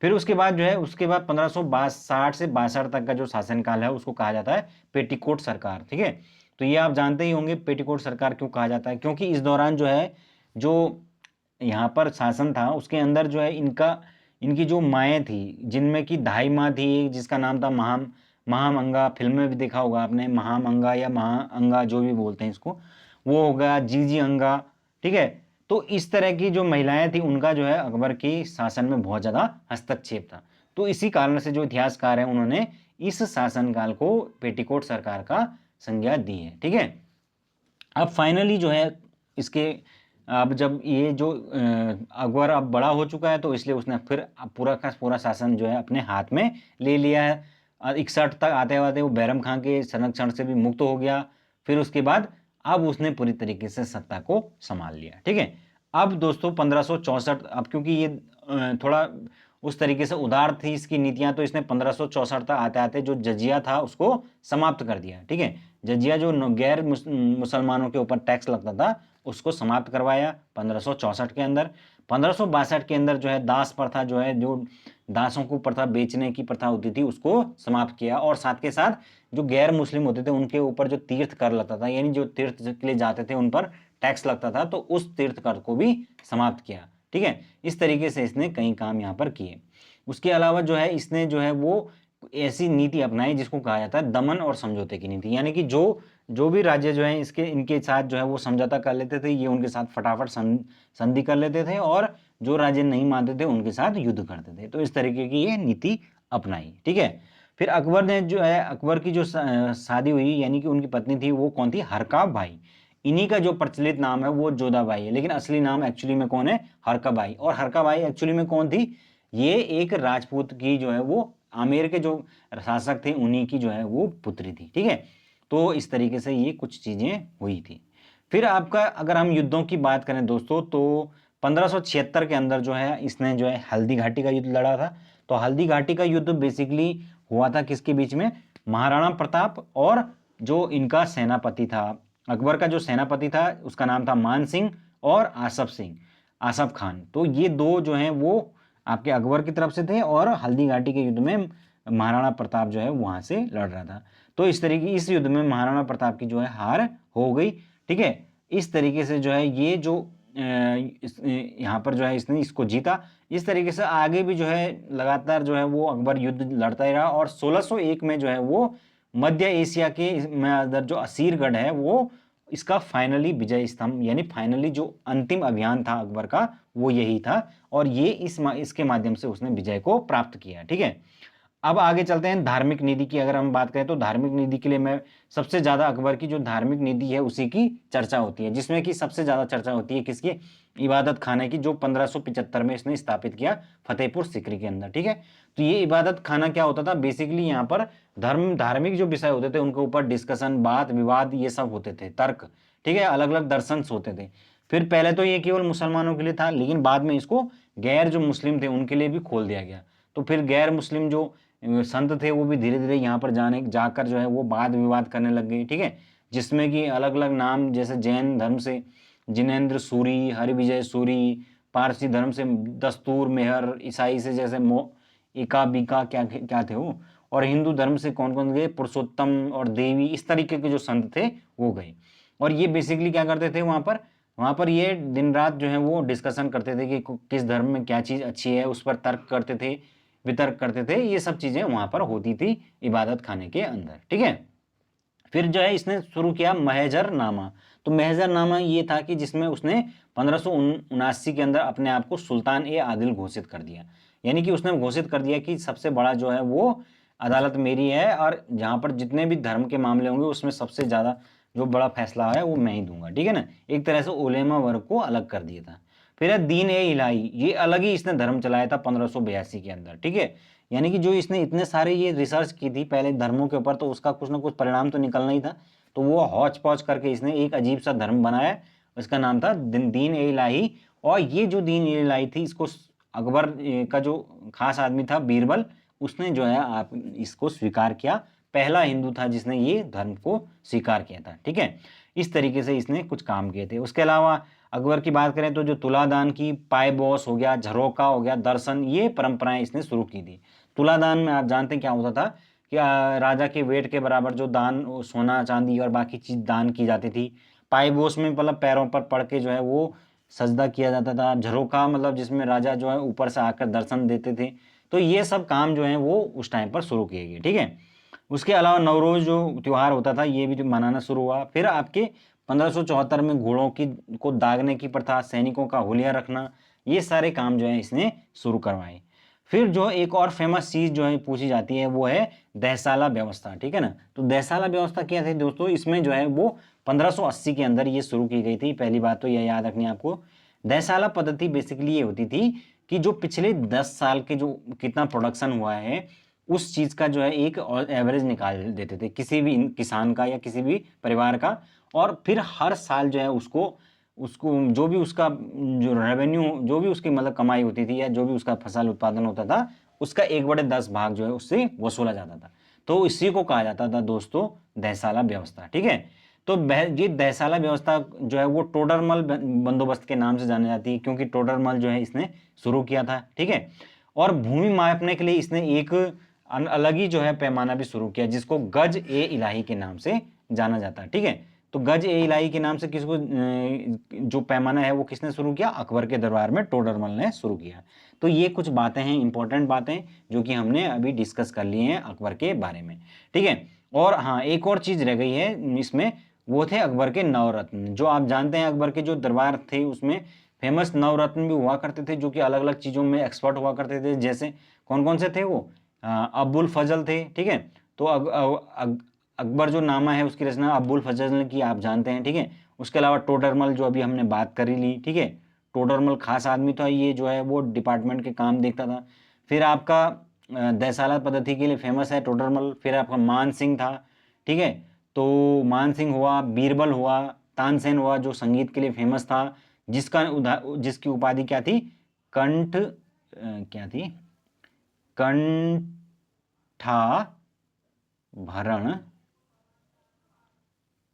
फिर उसके बाद जो है उसके बाद 1560 से 62 तक का जो शासनकाल है उसको कहा जाता है पेटीकोट सरकार, ठीक है। तो ये आप जानते ही होंगे पेटीकोट सरकार क्यों कहा जाता है, क्योंकि इस दौरान जो है जो यहाँ पर शासन था उसके अंदर जो है इनकी जो माएँ थी, जिनमें की धाई माँ थी जिसका नाम था महामंगा, फिल्म में भी देखा होगा आपने, महामंगा या महाअंगा जो भी बोलते हैं इसको, वो हो गया जीजी अंगा, ठीक है। तो इस तरह की जो महिलाएं थी उनका जो है अकबर की शासन में बहुत ज़्यादा हस्तक्षेप था। तो इसी कारण से जो इतिहासकार हैं उन्होंने इस शासनकाल को पेटीकोट सरकार का संज्ञा दी है, ठीक है। अब फाइनली जो है इसके अब जब ये जो अकबर अब बड़ा हो चुका है तो इसलिए उसने फिर पूरा का पूरा शासन जो है अपने हाथ में ले लिया है। 61 तक आते आते वो बैरम खान के संरक्षण से भी मुक्त हो गया। फिर उसके बाद अब उसने पूरी तरीके से सत्ता को संभाल लिया, ठीक है। अब दोस्तों 1564, अब क्योंकि ये थोड़ा उस तरीके से उदार थी इसकी नीतियां, तो इसने 1564 तक आते आते जो जजिया था उसको समाप्त कर दिया, ठीक है। जजिया जो गैर मुसलमानों के ऊपर टैक्स लगता था उसको समाप्त करवाया 1564 के अंदर। 1562 के अंदर जो है दास प्रथा जो है, जो दासों को प्रथा बेचने की प्रथा होती थी उसको समाप्त किया, और साथ के साथ जो गैर मुस्लिम होते थे उनके ऊपर जो तीर्थ कर लगता था, यानी जो तीर्थ के लिए जाते थे उन पर टैक्स लगता था, तो उस तीर्थ कर को भी समाप्त किया, ठीक है। इस तरीके से इसने कई काम यहाँ पर किए। उसके अलावा जो है इसने जो है वो ऐसी नीति अपनाई जिसको कहा जाता है दमन और समझौते की नीति, यानी कि जो भी राज्य जो है इनके साथ जो है वो समझौता कर लेते थे, ये उनके साथ फटाफट संधि कर लेते थे, और जो राज्य नहीं मानते थे उनके साथ युद्ध करते थे। तो इस तरीके की ये नीति अपनाई, ठीक है। फिर अकबर ने जो है, अकबर की जो शादी हुई, यानी कि उनकी पत्नी थी वो कौन थी, हरकाब भाई। इन्हीं का जो प्रचलित नाम है वो जोधाबाई है, लेकिन असली नाम एक्चुअली में कौन है, हरकाबाई। और हरकाबाई एक्चुअली में कौन थी, ये एक राजपूत की जो है वो आमेर के जो शासक थे उन्हीं की जो है वो पुत्री थी, ठीक है। तो इस तरीके से ये कुछ चीजें हुई थी। फिर आपका अगर हम युद्धों की बात करें दोस्तों, तो 1576 के अंदर जो है इसने जो है हल्दी घाटी का युद्ध लड़ा था। तो हल्दी घाटी का युद्ध बेसिकली हुआ था किसके बीच में, महाराणा प्रताप और जो इनका सेनापति था, अकबर का जो सेनापति था उसका नाम था मान सिंह और आसफ खान। तो ये दो जो हैं वो आपके अकबर की तरफ से थे, और हल्दी घाटी के युद्ध में महाराणा प्रताप जो है वहाँ से लड़ रहा था। तो इस तरीके इस युद्ध में महाराणा प्रताप की जो है हार हो गई, ठीक है। इस तरीके से जो है ये जो यहाँ पर जो है इसने इसको जीता। इस तरीके से आगे भी जो है लगातार जो है वो अकबर युद्ध लड़ता ही रहा, और 1601 में जो है वो मध्य एशिया के अंदर जो असीरगढ़ है वो इसका फाइनली विजय स्तंभ, यानी फाइनली जो अंतिम अभियान था अकबर का वो यही था, और ये इसके माध्यम से उसने विजय को प्राप्त किया, ठीक है। अब आगे चलते हैं धार्मिक नीति की। अगर हम बात करें तो धार्मिक नीति के लिए मैं सबसे ज्यादा अकबर की जो धार्मिक नीति है उसी की चर्चा होती है, जिसमें कि सबसे ज्यादा चर्चा होती है किसकी, इबादत खाने की, जो 1575 में इसने स्थापित किया फतेहपुर सीकरी के अंदर, ठीक है। तो ये इबादत खाना क्या होता था, बेसिकली यहाँ पर धार्मिक जो विषय होते थे उनके ऊपर डिस्कशन, बात विवाद ये सब होते थे, तर्क, ठीक है, अलग अलग दर्शन होते थे। फिर पहले तो ये केवल मुसलमानों के लिए था, लेकिन बाद में इसको गैर जो मुस्लिम थे उनके लिए भी खोल दिया गया। तो फिर गैर मुस्लिम जो संत थे वो भी धीरे धीरे यहाँ पर जाकर जो है वो वाद विवाद करने लग गए, ठीक है। जिसमें कि अलग अलग नाम, जैसे जैन धर्म से जिनेन्द्र सूरी, हरिविजय सूरी, पारसी धर्म से दस्तूर मेहर, ईसाई से जैसे इका बिका क्या क्या थे वो, और हिंदू धर्म से कौन कौन गए, पुरुषोत्तम और देवी, इस तरीके के जो संत थे वो गए। और ये बेसिकली क्या करते थे वहाँ पर ये दिन रात जो है वो डिस्कशन करते थे कि किस धर्म में क्या चीज़ अच्छी है, उस पर तर्क करते थे, वितर्क करते थे। ये सब चीज़ें वहाँ पर होती थी इबादत खाने के अंदर, ठीक है। फिर जो है इसने शुरू किया महजरनामा। तो महजरनामा ये था कि जिसमें उसने 1579 के अंदर अपने आप को सुल्तान ए आदिल घोषित कर दिया, यानी कि उसने घोषित कर दिया कि सबसे बड़ा जो है वो अदालत मेरी है, और जहाँ पर जितने भी धर्म के मामले होंगे उसमें सबसे ज़्यादा जो बड़ा फैसला है वो मैं ही दूंगा, ठीक है ना। एक तरह से उलेमा वर्ग को अलग कर दिया था। फिर है दीन ए इलाही, ये अलग ही इसने धर्म चलाया था 1582 के अंदर, ठीक है। यानी कि जो इसने इतने सारे ये रिसर्च की थी पहले धर्मों के ऊपर, तो उसका कुछ ना कुछ परिणाम तो निकलना ही था। तो वो हौच पौच करके इसने एक अजीब सा धर्म बनाया, उसका नाम था दीन ए इलाही। और ये जो दीन ए इलाही थी इसको अकबर का जो खास आदमी था बीरबल, उसने जो है आप इसको स्वीकार किया, पहला हिंदू था जिसने ये धर्म को स्वीकार किया था, ठीक है। इस तरीके से इसने कुछ काम किए थे। उसके अलावा अकबर की बात करें तो जो तुलादान की, पायबोस हो गया, झरोका हो गया, दर्शन, ये परंपराएं इसने शुरू की थी। तुलादान में आप जानते हैं क्या होता था कि राजा के वेट के बराबर जो दान, सोना चांदी और बाकी चीज दान की जाती थी। पायबोस में मतलब पैरों पर पड़ के जो है वो सजदा किया जाता था। झरोका मतलब जिसमें राजा जो है ऊपर से आकर दर्शन देते थे। तो ये सब काम जो है वो उस टाइम पर शुरू किए गए, ठीक है। उसके अलावा नवरोज जो त्यौहार होता था ये भी मनाना शुरू हुआ। फिर आपके 1574 में घोड़ों की को दागने की प्रथा, सैनिकों का हुलिया रखना, ये सारे काम जो है इसने शुरू करवाए। फिर जो एक और फेमस चीज जो है पूछी जाती है वो है दहसाला व्यवस्था, ठीक है ना। तो दहसाला व्यवस्था क्या थी दोस्तों, इसमें जो है वो 1580 के अंदर ये शुरू की गई थी। पहली बात तो यह याद रखनी है आपको। दहसाला पद्धति बेसिकली ये होती थी कि जो पिछले 10 साल के जो कितना प्रोडक्शन हुआ है उस चीज का जो है एक एवरेज निकाल देते थे किसी भी किसान का या किसी भी परिवार का, और फिर हर साल जो है उसको उसको जो भी उसका जो रेवेन्यू, जो भी उसकी मतलब कमाई होती थी या जो भी उसका फसल उत्पादन होता था उसका 1/10 भाग जो है उससे वसूला जाता था। तो इसी को कहा जाता था दोस्तों दहसाला व्यवस्था, ठीक है। तो ये दहसाला व्यवस्था जो है वो टोडरमल बंदोबस्त के नाम से जानी जाती है, क्योंकि टोडरमल जो है इसने शुरू किया था, ठीक है। और भूमि मापने के लिए इसने एक अलग ही जो है पैमाना भी शुरू किया जिसको गज ए इलाही के नाम से जाना जाता है, ठीक है। तो गज ए इलाही के नाम से किसको जो पैमाना है वो किसने शुरू किया, अकबर के दरबार में टोडरमल ने शुरू किया। तो ये कुछ बातें हैं, इंपॉर्टेंट बातें जो कि हमने अभी डिस्कस कर ली हैं अकबर के बारे में, ठीक है। और हाँ, एक और चीज रह गई है इसमें, वो थे अकबर के नवरत्न। जो आप जानते हैं अकबर के जो दरबार थे उसमें फेमस नवरत्न भी हुआ करते थे जो कि अलग अलग चीजों में एक्सपर्ट हुआ करते थे। जैसे कौन कौन से थे वो, अबुल फजल थे, ठीक है। तो अकबर जो नामा है उसकी रचना अबुल फजल ने की, आप जानते हैं, ठीक है। उसके अलावा टोडरमल जो अभी हमने बात कर ही ली, ठीक है। टोडरमल खास आदमी था, ये जो है वो डिपार्टमेंट के काम देखता था। फिर आपका दहसाला पद्धति के लिए फेमस है टोडरमल। फिर आपका मान सिंह था, ठीक है। तो मान सिंह हुआ, बीरबल हुआ, तानसेन हुआ जो संगीत के लिए फेमस था, जिसकी उपाधि क्या थी, कंठ क्या थी, कंठाभरण,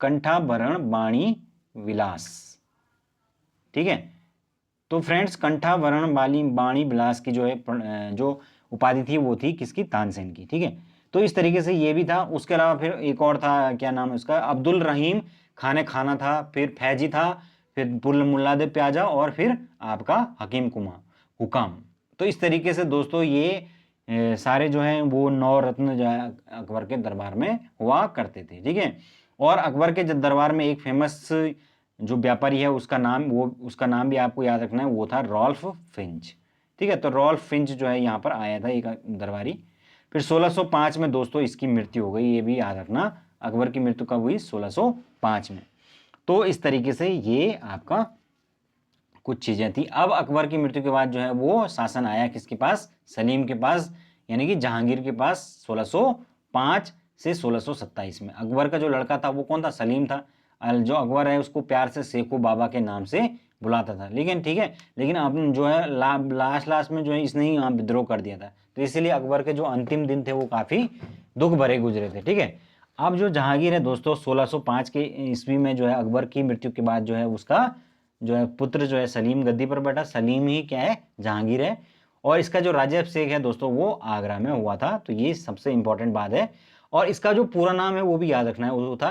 कंठाभरण बाणी विलास, ठीक है। तो फ्रेंड्स कंठाभरण बाणी विलास की जो है जो उपाधि थी वो थी किसकी, तानसेन की। ठीक है, तो इस तरीके से ये भी था। उसके अलावा फिर एक और था, क्या नाम है उसका, अब्दुल रहीम खाने खाना था, फिर फैजी था, फिर मुल्लादे प्याजा, और फिर आपका हकीम कुमा हुकाम। तो इस तरीके से दोस्तों ये सारे जो हैं वो 9 रत्न जो है अकबर के दरबार में हुआ करते थे। ठीक है, और अकबर के दरबार में एक फेमस जो व्यापारी है उसका नाम भी आपको याद रखना है, वो था रॉल्फ फिंच। ठीक है, तो रॉल्फ फिंच जो है यहाँ पर आया था एक दरबारी। फिर 1605 में दोस्तों इसकी मृत्यु हो गई, ये भी याद रखना। अकबर की मृत्यु कब हुई, 1605 में। तो इस तरीके से ये आपका कुछ चीजें थी। अब अकबर की मृत्यु के बाद जो है वो शासन आया किसके पास, सलीम के पास, यानी कि जहांगीर के पास 1605 से 1627 में। अकबर का जो लड़का था वो कौन था, सलीम था। जो अकबर है उसको प्यार से सेखू बाबा के नाम से बुलाता था। लेकिन ठीक है, लेकिन अब जो है लास्ट में जो है इसने ही यहाँ विद्रोह कर दिया था। तो इसीलिए अकबर के जो अंतिम दिन थे वो काफी दुख भरे गुजरे थे। ठीक है, अब जो जहांगीर है दोस्तों 1605 के ईस्वी में जो है अकबर की मृत्यु के बाद जो है उसका जो है पुत्र जो है सलीम गद्दी पर बैठा। सलीम ही क्या है, जहांगीर है। और इसका जो राज्याभिषेक है दोस्तों वो आगरा में हुआ था। तो ये सबसे इंपॉर्टेंट बात है। और इसका जो पूरा नाम है वो भी याद रखना है, वो था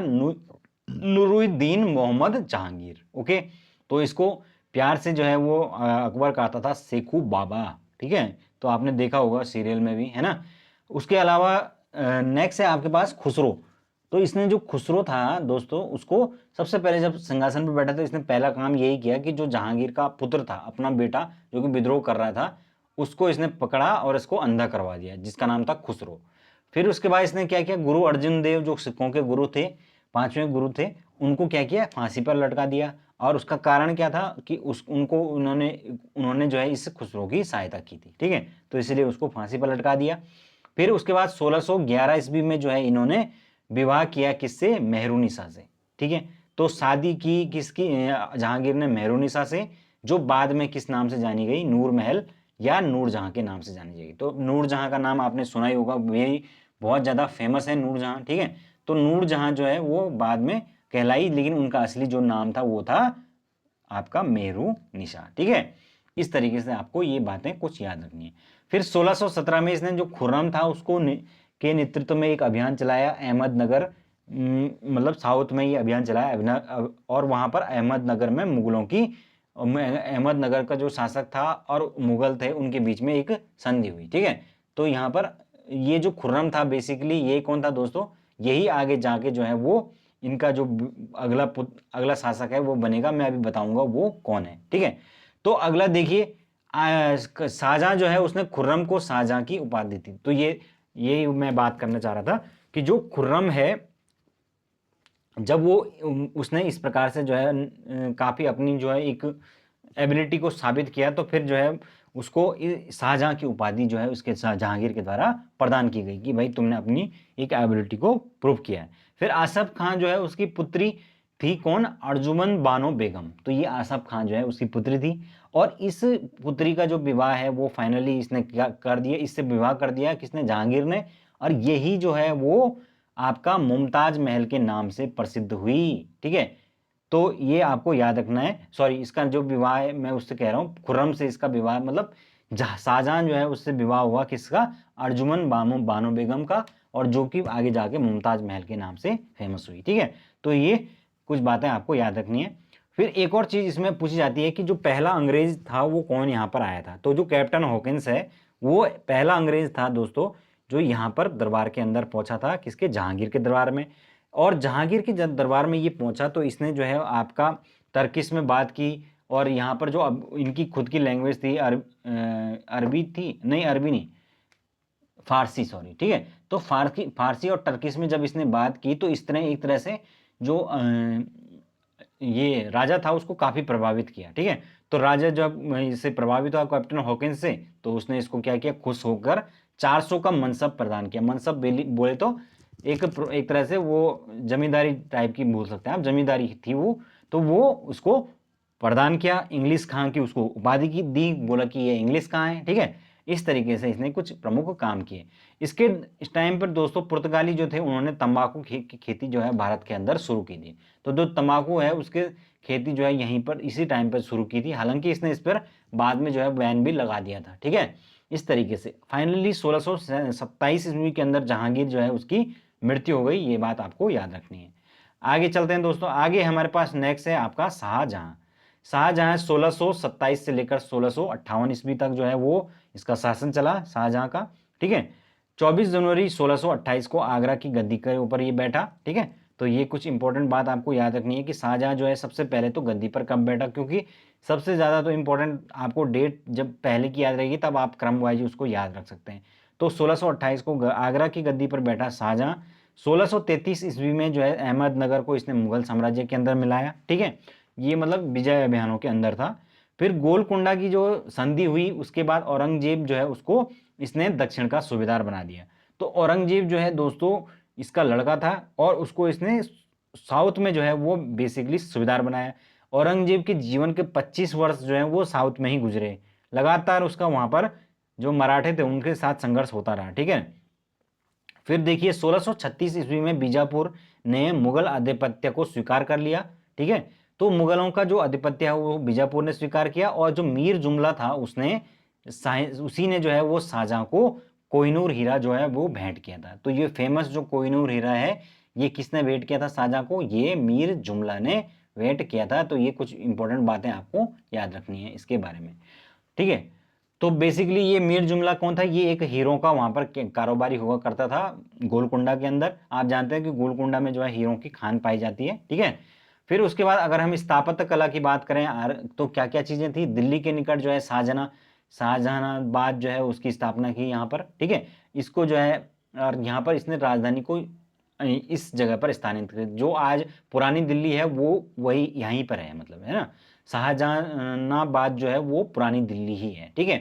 नूरुद्दीन मोहम्मद जहांगीर। ओके, तो इसको प्यार से जो है वो अकबर कहता था सेखू बाबा। ठीक है, तो आपने देखा होगा सीरियल में भी, है ना। उसके अलावा नेक्स्ट है आपके पास खुसरो। तो इसने जो खुसरो था दोस्तों, उसको सबसे पहले जब सिंहासन पर बैठा था इसने पहला काम यही किया कि जो जहांगीर का पुत्र था, अपना बेटा जो कि विद्रोह कर रहा था, उसको इसने पकड़ा और इसको अंधा करवा दिया, जिसका नाम था खुसरो। फिर उसके बाद इसने क्या किया, गुरु अर्जुन देव जो सिखों के गुरु थे, 5वें गुरु थे, उनको क्या किया, फांसी पर लटका दिया। और उसका कारण क्या था कि उन्होंने जो है इस खुसरो की सहायता की थी। ठीक है, तो इसलिए उसको फांसी पर लटका दिया। फिर उसके बाद 1611 ईस्वी में जो है इन्होंने विवाह किया किससे, मेहरुनिसा से। ठीक है, तो शादी की किसकी, जहांगीर ने मेहरुनिसा से, जो बाद में किस नाम से जानी गई, नूर महल या नूरजहां के नाम से जानी जाएगी। तो नूरजहां का नाम आपने सुना ही होगा, वही बहुत ज्यादा फेमस है नूरजहां। ठीक है, तो नूरजहां जो है वो बाद में कहलाई, लेकिन उनका असली जो नाम था वो था आपका मेहरुनिसा। ठीक है, इस तरीके से आपको ये बातें कुछ याद रखनी है। फिर 1617 में इसने जो खुर्रम था उसको के नेतृत्व में एक अभियान चलाया अहमदनगर, मतलब साउथ में ये अभियान चलाया। और वहां पर अहमदनगर में मुगलों की, अहमदनगर का जो शासक था और मुगल थे उनके बीच में एक संधि हुई। ठीक है, तो यहाँ पर ये जो खुर्रम था बेसिकली ये कौन था दोस्तों, यही आगे जाके जो है वो इनका जो अगला शासक है वो बनेगा। मैं अभी बताऊंगा वो कौन है। ठीक है, तो अगला देखिए, शाहजहां जो है उसने खुर्रम को शाहजहां की उपाधि दी थी। तो ये मैं बात करना चाह रहा था कि जो खुर्रम है, जब वो उसने इस प्रकार से जो है काफी अपनी जो है एक एबिलिटी को साबित किया, तो फिर जो है उसको शाहजहां की उपाधि जो है उसके जहांगीर के द्वारा प्रदान की गई कि भाई तुमने अपनी एक एबिलिटी को प्रूव किया है। फिर आसफ खान जो है उसकी पुत्री थी कौन, अर्जुमन बानो बेगम। तो ये आसफ खान जो है उसकी पुत्री थी, और इस पुत्री का जो विवाह है वो फाइनली इसने क्या कर दिया, इससे विवाह कर दिया किसने, जहांगीर ने। और यही जो है वो आपका मुमताज महल के नाम से प्रसिद्ध हुई। ठीक है, तो ये आपको याद रखना है। सॉरी, इसका जो विवाह है मैं उससे कह रहा हूँ, खुर्रम से इसका विवाह, मतलब शाहजहां जो है उससे विवाह हुआ किसका, अर्जुमन बानो बेगम का, और जो कि आगे जाके मुमताज महल के नाम से फेमस हुई। ठीक है, तो ये कुछ बातें आपको याद रखनी है। फिर एक और चीज इसमें पूछी जाती है कि जो पहला अंग्रेज था वो कौन यहाँ पर आया था। तो जो कैप्टन हॉकिंस है वो पहला अंग्रेज था दोस्तों जो यहाँ पर दरबार के अंदर पहुंचा था, किसके, जहांगीर के दरबार में। और जहांगीर के जब दरबार में ये पहुंचा तो इसने जो है आपका तर्किश में बात की, और यहाँ पर जो अब इनकी खुद की लैंग्वेज थी अरबी थी, नहीं अरबी नहीं, फारसी, सॉरी। ठीक है, तो फारसी और टर्किश में जब इसने बात की तो इस तरह एक तरह से जो ये राजा था उसको काफी प्रभावित किया। ठीक है, तो राजा जब इससे प्रभावित हुआ कैप्टन हॉकिंस से, तो उसने इसको क्या किया, खुश होकर 400 का मनसब प्रदान किया। मनसब बोले तो एक तरह से वो जमींदारी टाइप की बोल सकते हैं आप, जमींदारी थी वो। तो वो उसको प्रदान किया, इंग्लिश खां की उसको उपाधि की दी, बोला कि ये इंग्लिश खां है। ठीक है, इस तरीके से इसने कुछ प्रमुख काम किए। इस टाइम पर दोस्तों पुर्तगाली जो थे उन्होंने तंबाकू की खेती जो है भारत के अंदर शुरू की थी। तो जो तंबाकू है उसके खेती जो है यहीं पर इसी टाइम पर शुरू की थी। हालांकि इसने इस पर बाद में जो है बैन भी लगा दिया था। ठीक है, इस तरीके से फाइनली 1627 ईस्वी के अंदर जहांगीर जो है उसकी मृत्यु हो गई। ये बात आपको याद रखनी है। आगे चलते हैं दोस्तों। आगे हमारे पास नेक्स्ट है आपका शाहजहां। शाहजहां 1627 से लेकर 1658 ईस्वी तक जो है वो इसका शासन चला शाहजहां का। ठीक है, 24 जनवरी 1628 को आगरा की गद्दी के ऊपर ये बैठा। ठीक है, तो ये कुछ इंपॉर्टेंट बात आपको याद रखनी है कि शाहजहां जो है सबसे पहले तो गद्दी पर कब बैठा, क्योंकि सबसे ज़्यादा तो इंपॉर्टेंट आपको डेट जब पहले की याद रहेगी तब आप क्रम वाइज उसको याद रख सकते हैं। तो 1628 को आगरा की गद्दी पर बैठा शाहजहां। 1633 ईस्वी में जो है अहमदनगर को इसने मुगल साम्राज्य के अंदर मिलाया। ठीक है, ये मतलब विजय अभियानों के अंदर था। फिर गोलकुंडा की जो संधि हुई उसके बाद औरंगजेब जो है उसको इसने दक्षिण का सूबेदार बना दिया। तो औरंगजेब जो है दोस्तों इसका लड़का था और उसको इसने साउथ में जो है वो बेसिकली सूबेदार बनाया। औरंगजेब के जीवन के 25 वर्ष जो है वो साउथ में ही गुजरे। लगातार उसका वहां पर जो मराठे थे उनके साथ संघर्ष होता रहा। ठीक है, फिर देखिए 1636 ईस्वी में बीजापुर ने मुगल आधिपत्य को स्वीकार कर लिया। ठीक है, तो मुगलों का जो आधिपत्य है वो बीजापुर ने स्वीकार किया और जो मीर जुमला था उसी ने जो है वो शाहजहां को कोहिनूर हीरा जो है वो भेंट किया था। तो ये फेमस जो कोहिनूर हीरा है ये किसने भेंट किया था शाहजहां को? ये मीर जुमला ने भेंट किया था। तो ये कुछ इंपॉर्टेंट बातें आपको याद रखनी है इसके बारे में। ठीक है, तो बेसिकली ये मीर जुमला कौन था? ये एक हीरो का वहां पर कारोबारी हुआ करता था गोलकुंडा के अंदर। आप जानते हैं कि गोलकुंडा में जो है हीरो की खान पाई जाती है। ठीक है, फिर उसके बाद अगर हम स्थापत्य कला की बात करें तो क्या क्या चीजें थी? दिल्ली के निकट जो है शाहजहानाबाद जो है उसकी स्थापना की यहाँ पर। ठीक है, इसको जो है और यहाँ पर इसने राजधानी को इस जगह पर स्थानांतरित किया। जो आज पुरानी दिल्ली है वो वही यहीं पर है, मतलब है ना, शाहजहानाबाद जो है वो पुरानी दिल्ली ही है। ठीक है,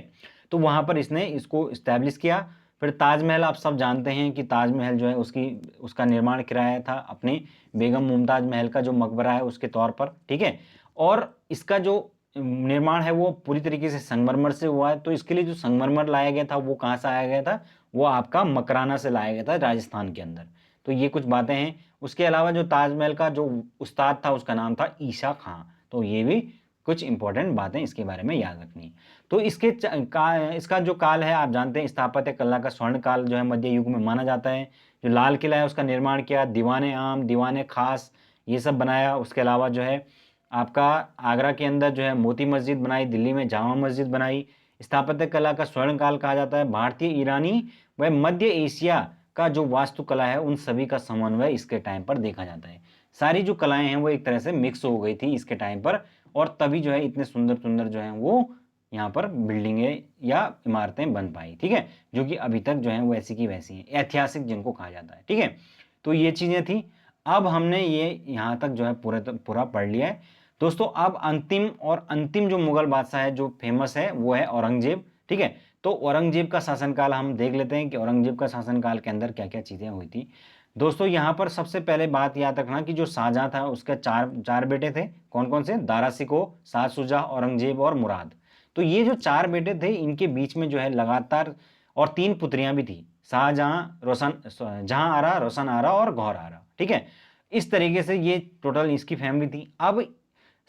तो वहां पर इसने इसको इस्टेब्लिश किया। फिर ताजमहल आप सब जानते हैं कि ताजमहल जो है उसका निर्माण कराया था अपने बेगम मुमताज महल का जो मकबरा है उसके तौर पर। ठीक है, और इसका जो निर्माण है वो पूरी तरीके से संगमरमर से हुआ है। तो इसके लिए जो संगमरमर लाया गया था वो कहाँ से आया गया था? वो आपका मकराना से लाया गया था राजस्थान के अंदर। तो ये कुछ बातें हैं। उसके अलावा जो ताजमहल का जो उस्ताद था उसका नाम था ईशा खां। तो ये भी कुछ इंपॉर्टेंट बातें इसके बारे में याद रखनी है। तो इसका जो काल है आप जानते हैं स्थापत्य कला का स्वर्ण काल जो है मध्य युग में माना जाता है। जो लाल किला है उसका निर्माण किया, दीवाने आम दीवाने खास ये सब बनाया। उसके अलावा जो है आपका आगरा के अंदर जो है मोती मस्जिद बनाई, दिल्ली में जामा मस्जिद बनाई। स्थापत्य कला का स्वर्ण काल कहा जाता है। भारतीय, ईरानी व मध्य एशिया का जो वास्तुकला है उन सभी का समन्वय इसके टाइम पर देखा जाता है। सारी जो कलाएं हैं वो एक तरह से मिक्स हो गई थी इसके टाइम पर, और तभी जो है इतने सुंदर सुंदर जो है वो यहाँ पर बिल्डिंगें या इमारतें बन पाई। ठीक है, जो कि अभी तक जो है वो ऐसी की वैसी हैं, ऐतिहासिक जिनको कहा जाता है। ठीक है, तो ये चीज़ें थी। अब हमने ये यहाँ तक जो है पूरा पढ़ लिया है दोस्तों। अब अंतिम जो मुगल बादशाह है जो फेमस है वो है औरंगजेब। ठीक है, तो औरंगजेब का शासनकाल हम देख लेते हैं कि औरंगजेब का शासनकाल के अंदर क्या क्या चीज़ें हुई थी। दोस्तों यहाँ पर सबसे पहले बात याद रखना कि जो शाहजहां था उसके चार बेटे थे। कौन कौन से? दारा शिकोह, शाह शुजा, औरंगजेब और मुराद। तो ये जो चार बेटे थे इनके बीच में जो है लगातार, और तीन पुत्रियां भी थी, जहां आरा, रोशन आरा और गौहर आरा। ठीक है, इस तरीके से ये टोटल इसकी फैमिली थी। अब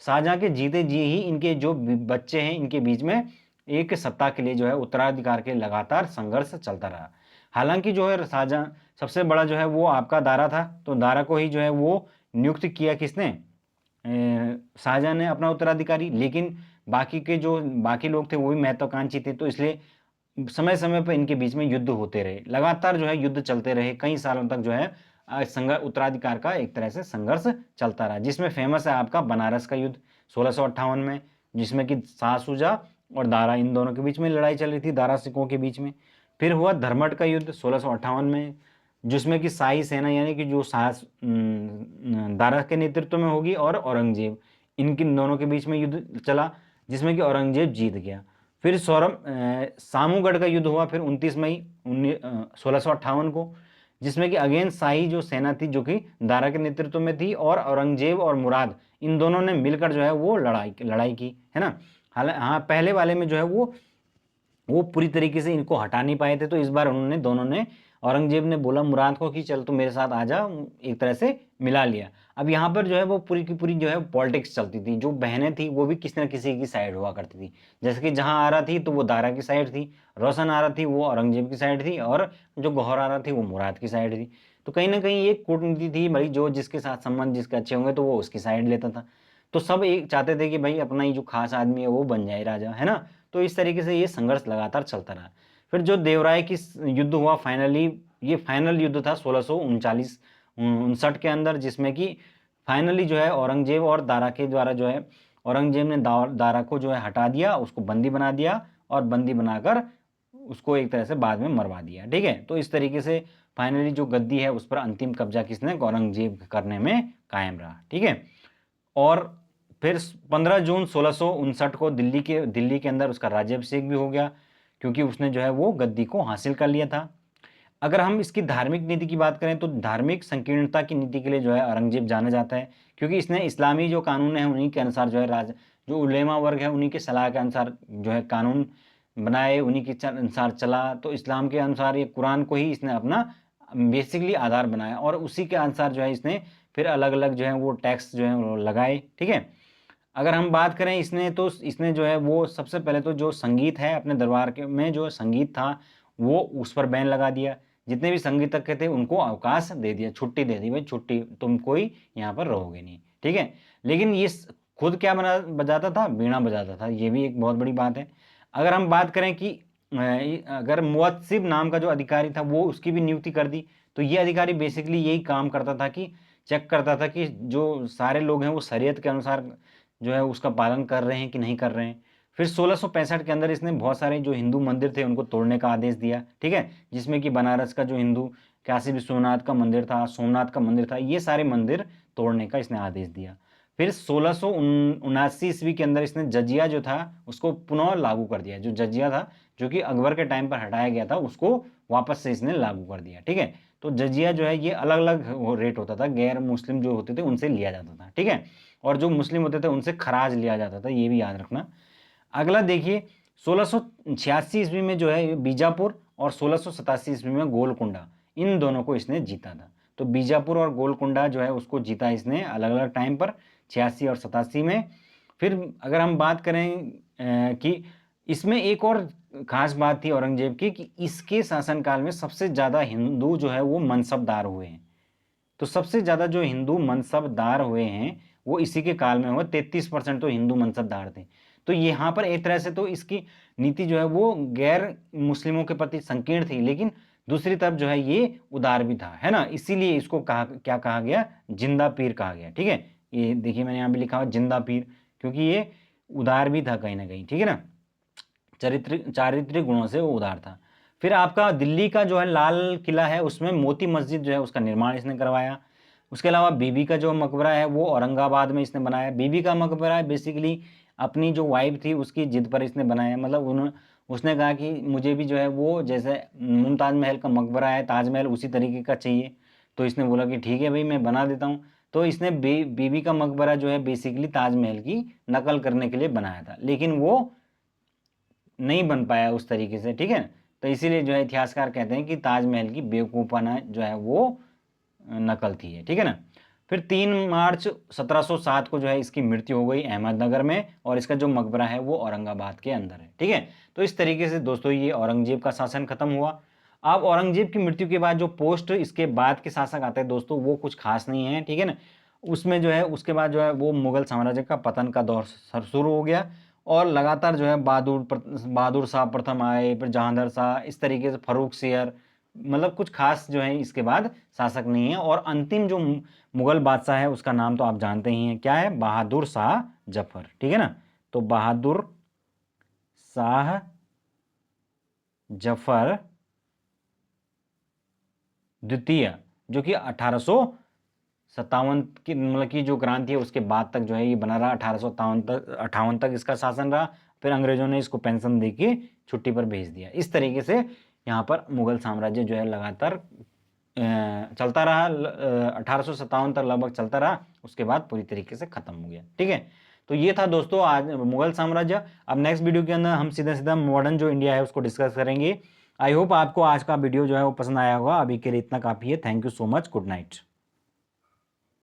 शाहजहां के जीते जी ही इनके जो बच्चे हैं इनके बीच में एक सत्ता के लिए जो है उत्तराधिकार के लगातार संघर्ष चलता रहा। हालांकि जो है शाहजहां सबसे बड़ा जो है वो आपका दारा था। तो दारा को ही जो है वो नियुक्त किया किसने? शाहजहां ने अपना उत्तराधिकारी। लेकिन बाकी लोग थे वो भी महत्वाकांक्षी थे, तो इसलिए समय समय पर इनके बीच में युद्ध होते रहे। लगातार जो है युद्ध चलते रहे, कई सालों तक जो है उत्तराधिकार का एक तरह से संघर्ष चलता रहा, जिसमें फेमस है आपका बनारस का युद्ध 1658 में, जिसमें कि शाह शुजा और दारा इन दोनों के बीच में लड़ाई चल रही थी, दारा सिखों के बीच में। फिर हुआ धर्मट का युद्ध 1658 में, जिसमें कि शाही सेना यानी कि जो दारा के नेतृत्व में होगी और औरंगजेब, इनके दोनों के बीच में युद्ध चला, जिसमें कि औरंगजेब जीत गया। फिर सामूगढ़ का युद्ध हुआ फिर 29 मई 1658 को, जिसमें कि अगेन शाही जो सेना थी जो कि दारा के नेतृत्व में थी, और औरंगजेब और मुराद इन दोनों ने मिलकर जो है वो लड़ाई की, है ना। हाँ, पहले वाले में जो है वो वो पूरी तरीके से इनको हटा नहीं पाए थे। तो इस बार उन्होंने दोनों ने, औरंगजेब ने बोला मुराद को कि चल तू मेरे साथ आ जा, एक तरह से मिला लिया। अब यहाँ पर जो है वो पूरी की पूरी जो है पॉलिटिक्स चलती थी। जो बहनें थी वो भी किसी न किसी की साइड हुआ करती थी। जैसे कि जहाँ आरा थी तो वो दारा की साइड थी, रोशन आरा थी वो औरंगजेब की साइड थी, और जो गौहर आरा थी वो मुराद की साइड थी। तो कहीं ना कहीं एक कूटनीति थी भाई, जो जिसके साथ संबंध जिसके अच्छे होंगे तो वो उसकी साइड लेता था। तो सब एक चाहते थे कि भाई अपना ही जो खास आदमी है वो बन जाए राजा, है ना। तो इस तरीके से ये संघर्ष लगातार चलता रहा। फिर जो देवराय की युद्ध हुआ फाइनली, ये फाइनल युद्ध था 1639 के अंदर, जिसमें कि फाइनली जो है औरंगजेब और दारा के द्वारा जो है, औरंगजेब ने दारा को जो है हटा दिया, उसको बंदी बना दिया, और बंदी बनाकर उसको एक तरह से बाद में मरवा दिया। ठीक है, तो इस तरीके से फाइनली जो गद्दी है उस पर अंतिम कब्जा किसने, औरंगजेब करने में कायम रहा। ठीक है, और फिर 15 जून 1659 को दिल्ली के अंदर उसका राज्याभिषेक भी हो गया, क्योंकि उसने जो है वो गद्दी को हासिल कर लिया था। अगर हम इसकी धार्मिक नीति की बात करें तो धार्मिक संकीर्णता की नीति के लिए जो है औरंगजेब जाना जाता है, क्योंकि इसने इस्लामी जो कानून है उन्हीं के अनुसार जो है जो उलेमा वर्ग है उन्हीं के सलाह के अनुसार जो है कानून बनाए, उन्हीं के अनुसार चला। तो इस्लाम के अनुसार ये कुरान को ही इसने अपना बेसिकली आधार बनाया, और उसी के अनुसार जो है इसने फिर अलग अलग जो है वो टैक्स जो है वो लगाए। ठीक है, अगर हम बात करें इसने, तो इसने जो है वो सबसे पहले तो जो संगीत है अपने दरबार के में जो संगीत था वो उस पर बैन लगा दिया। जितने भी संगीतज्ञ थे उनको अवकाश दे दिया, छुट्टी दे दी, भाई छुट्टी, तुम कोई यहाँ पर रहोगे नहीं। ठीक है, लेकिन ये खुद क्या बजाता था, बीणा बजाता था, ये भी एक बहुत बड़ी बात है। अगर हम बात करें कि अगर मुअत्तिब नाम का जो अधिकारी था वो उसकी भी नियुक्ति कर दी, तो ये अधिकारी बेसिकली यही काम करता था कि चेक करता था कि जो सारे लोग हैं वो शरीयत के अनुसार जो है उसका पालन कर रहे हैं कि नहीं कर रहे हैं। फिर 1665 के अंदर इसने बहुत सारे जो हिंदू मंदिर थे उनको तोड़ने का आदेश दिया। ठीक है, जिसमें कि बनारस का जो हिंदू काशी विश्वनाथ का मंदिर था, सोमनाथ का मंदिर था, ये सारे मंदिर तोड़ने का इसने आदेश दिया। फिर 1679 ईस्वी के अंदर इसने जजिया जो था उसको पुनः लागू कर दिया। जो जजिया था जो कि अकबर के टाइम पर हटाया गया था उसको वापस से इसने लागू कर दिया। ठीक है, तो जजिया जो है ये अलग अलग रेट होता था, गैर मुस्लिम जो होते थे उनसे लिया जाता था। ठीक है, और जो मुस्लिम होते थे उनसे खराज लिया जाता था, ये भी याद रखना। अगला देखिए, 1686 ईस्वी में जो है बीजापुर, और 1687 ईस्वी में गोलकुंडा, इन दोनों को इसने जीता था। तो बीजापुर और गोलकुंडा जो है उसको जीता इसने अलग अलग टाइम पर, 86 और 87 में। फिर अगर हम बात करें कि इसमें एक और खास बात थी औरंगजेब की, कि इसके शासनकाल में सबसे ज़्यादा हिंदू जो है वो मनसबदार हुए हैं। तो सबसे ज़्यादा जो हिंदू मनसबदार हुए हैं वो इसी के काल में हुआ, 33% तो हिंदू मनसबदार थे। तो यहाँ पर एक तरह से तो इसकी नीति जो है वो गैर मुस्लिमों के प्रति संकीर्ण थी, लेकिन दूसरी तरफ जो है ये उदार भी था, है ना। इसीलिए इसको क्या कहा गया, जिंदा पीर कहा गया। ठीक है, ये देखिए मैंने यहाँ भी लिखा हुआ जिंदा पीर, क्योंकि ये उदार भी था कहीं ना कहीं। ठीक है ना, चारित्रिक गुणों से वो उदार था। फिर आपका दिल्ली का जो है लाल किला है उसमें मोती मस्जिद जो है उसका निर्माण इसने करवाया। उसके अलावा बीबी का जो मकबरा है वो औरंगाबाद में इसने बनाया। बीबी का मकबरा बेसिकली अपनी जो वाइफ थी उसकी जिद पर इसने बनाया, मतलब उसने कहा कि मुझे भी जो है वो जैसे मुमताज महल का मकबरा है, ताजमहल उसी तरीके का चाहिए। तो इसने बोला कि ठीक है भाई मैं बना देता हूँ। तो इसने बीबी का मकबरा जो है बेसिकली ताजमहल की नकल करने के लिए बनाया था, लेकिन वो नहीं बन पाया उस तरीके से। ठीक है, तो इसीलिए जो है इतिहासकार कहते हैं कि ताजमहल की बेवकूफ़ाना जो है वो नकल थी है। ठीक है ना। फिर 3 मार्च 1707 को जो है इसकी मृत्यु हो गई अहमदनगर में, और इसका जो मकबरा है वो औरंगाबाद के अंदर है। ठीक है, तो इस तरीके से दोस्तों ये औरंगजेब का शासन खत्म हुआ। अब औरंगजेब की मृत्यु के बाद जो पोस्ट इसके बाद के शासक आते हैं दोस्तों वो कुछ खास नहीं है। ठीक है ना, उसमें जो है उसके बाद जो है वो मुगल साम्राज्य का पतन का दौर शुरू हो गया, और लगातार जो है बहादुर शाह प्रथम आए, फिर जहांगीर शाह, इस तरीके से फर्रुख सियर, मतलब कुछ खास जो है इसके बाद शासक नहीं है। और अंतिम जो मुगल बादशाह है उसका नाम तो आप जानते ही हैं, क्या है, बहादुर शाह जफर। ठीक है ना, तो बहादुर शाह जफर द्वितीय, जो कि 1857 की मतलब की जो क्रांति है उसके बाद तक जो है ये बना रहा, 1858 तक इसका शासन रहा। फिर अंग्रेजों ने इसको पेंशन दे के छुट्टी पर भेज दिया। इस तरीके से यहाँ पर मुगल साम्राज्य जो है लगातार चलता रहा, 1857 तक लगभग चलता रहा, उसके बाद पूरी तरीके से खत्म हो गया। ठीक है, तो ये था दोस्तों आज मुगल साम्राज्य। अब नेक्स्ट वीडियो के अंदर हम सीधा सीधा मॉडर्न जो इंडिया है उसको डिस्कस करेंगे। आई होप आपको आज का वीडियो जो है वो पसंद आया होगा। अभी के लिए इतना काफ़ी है। Thank you so much. Good night.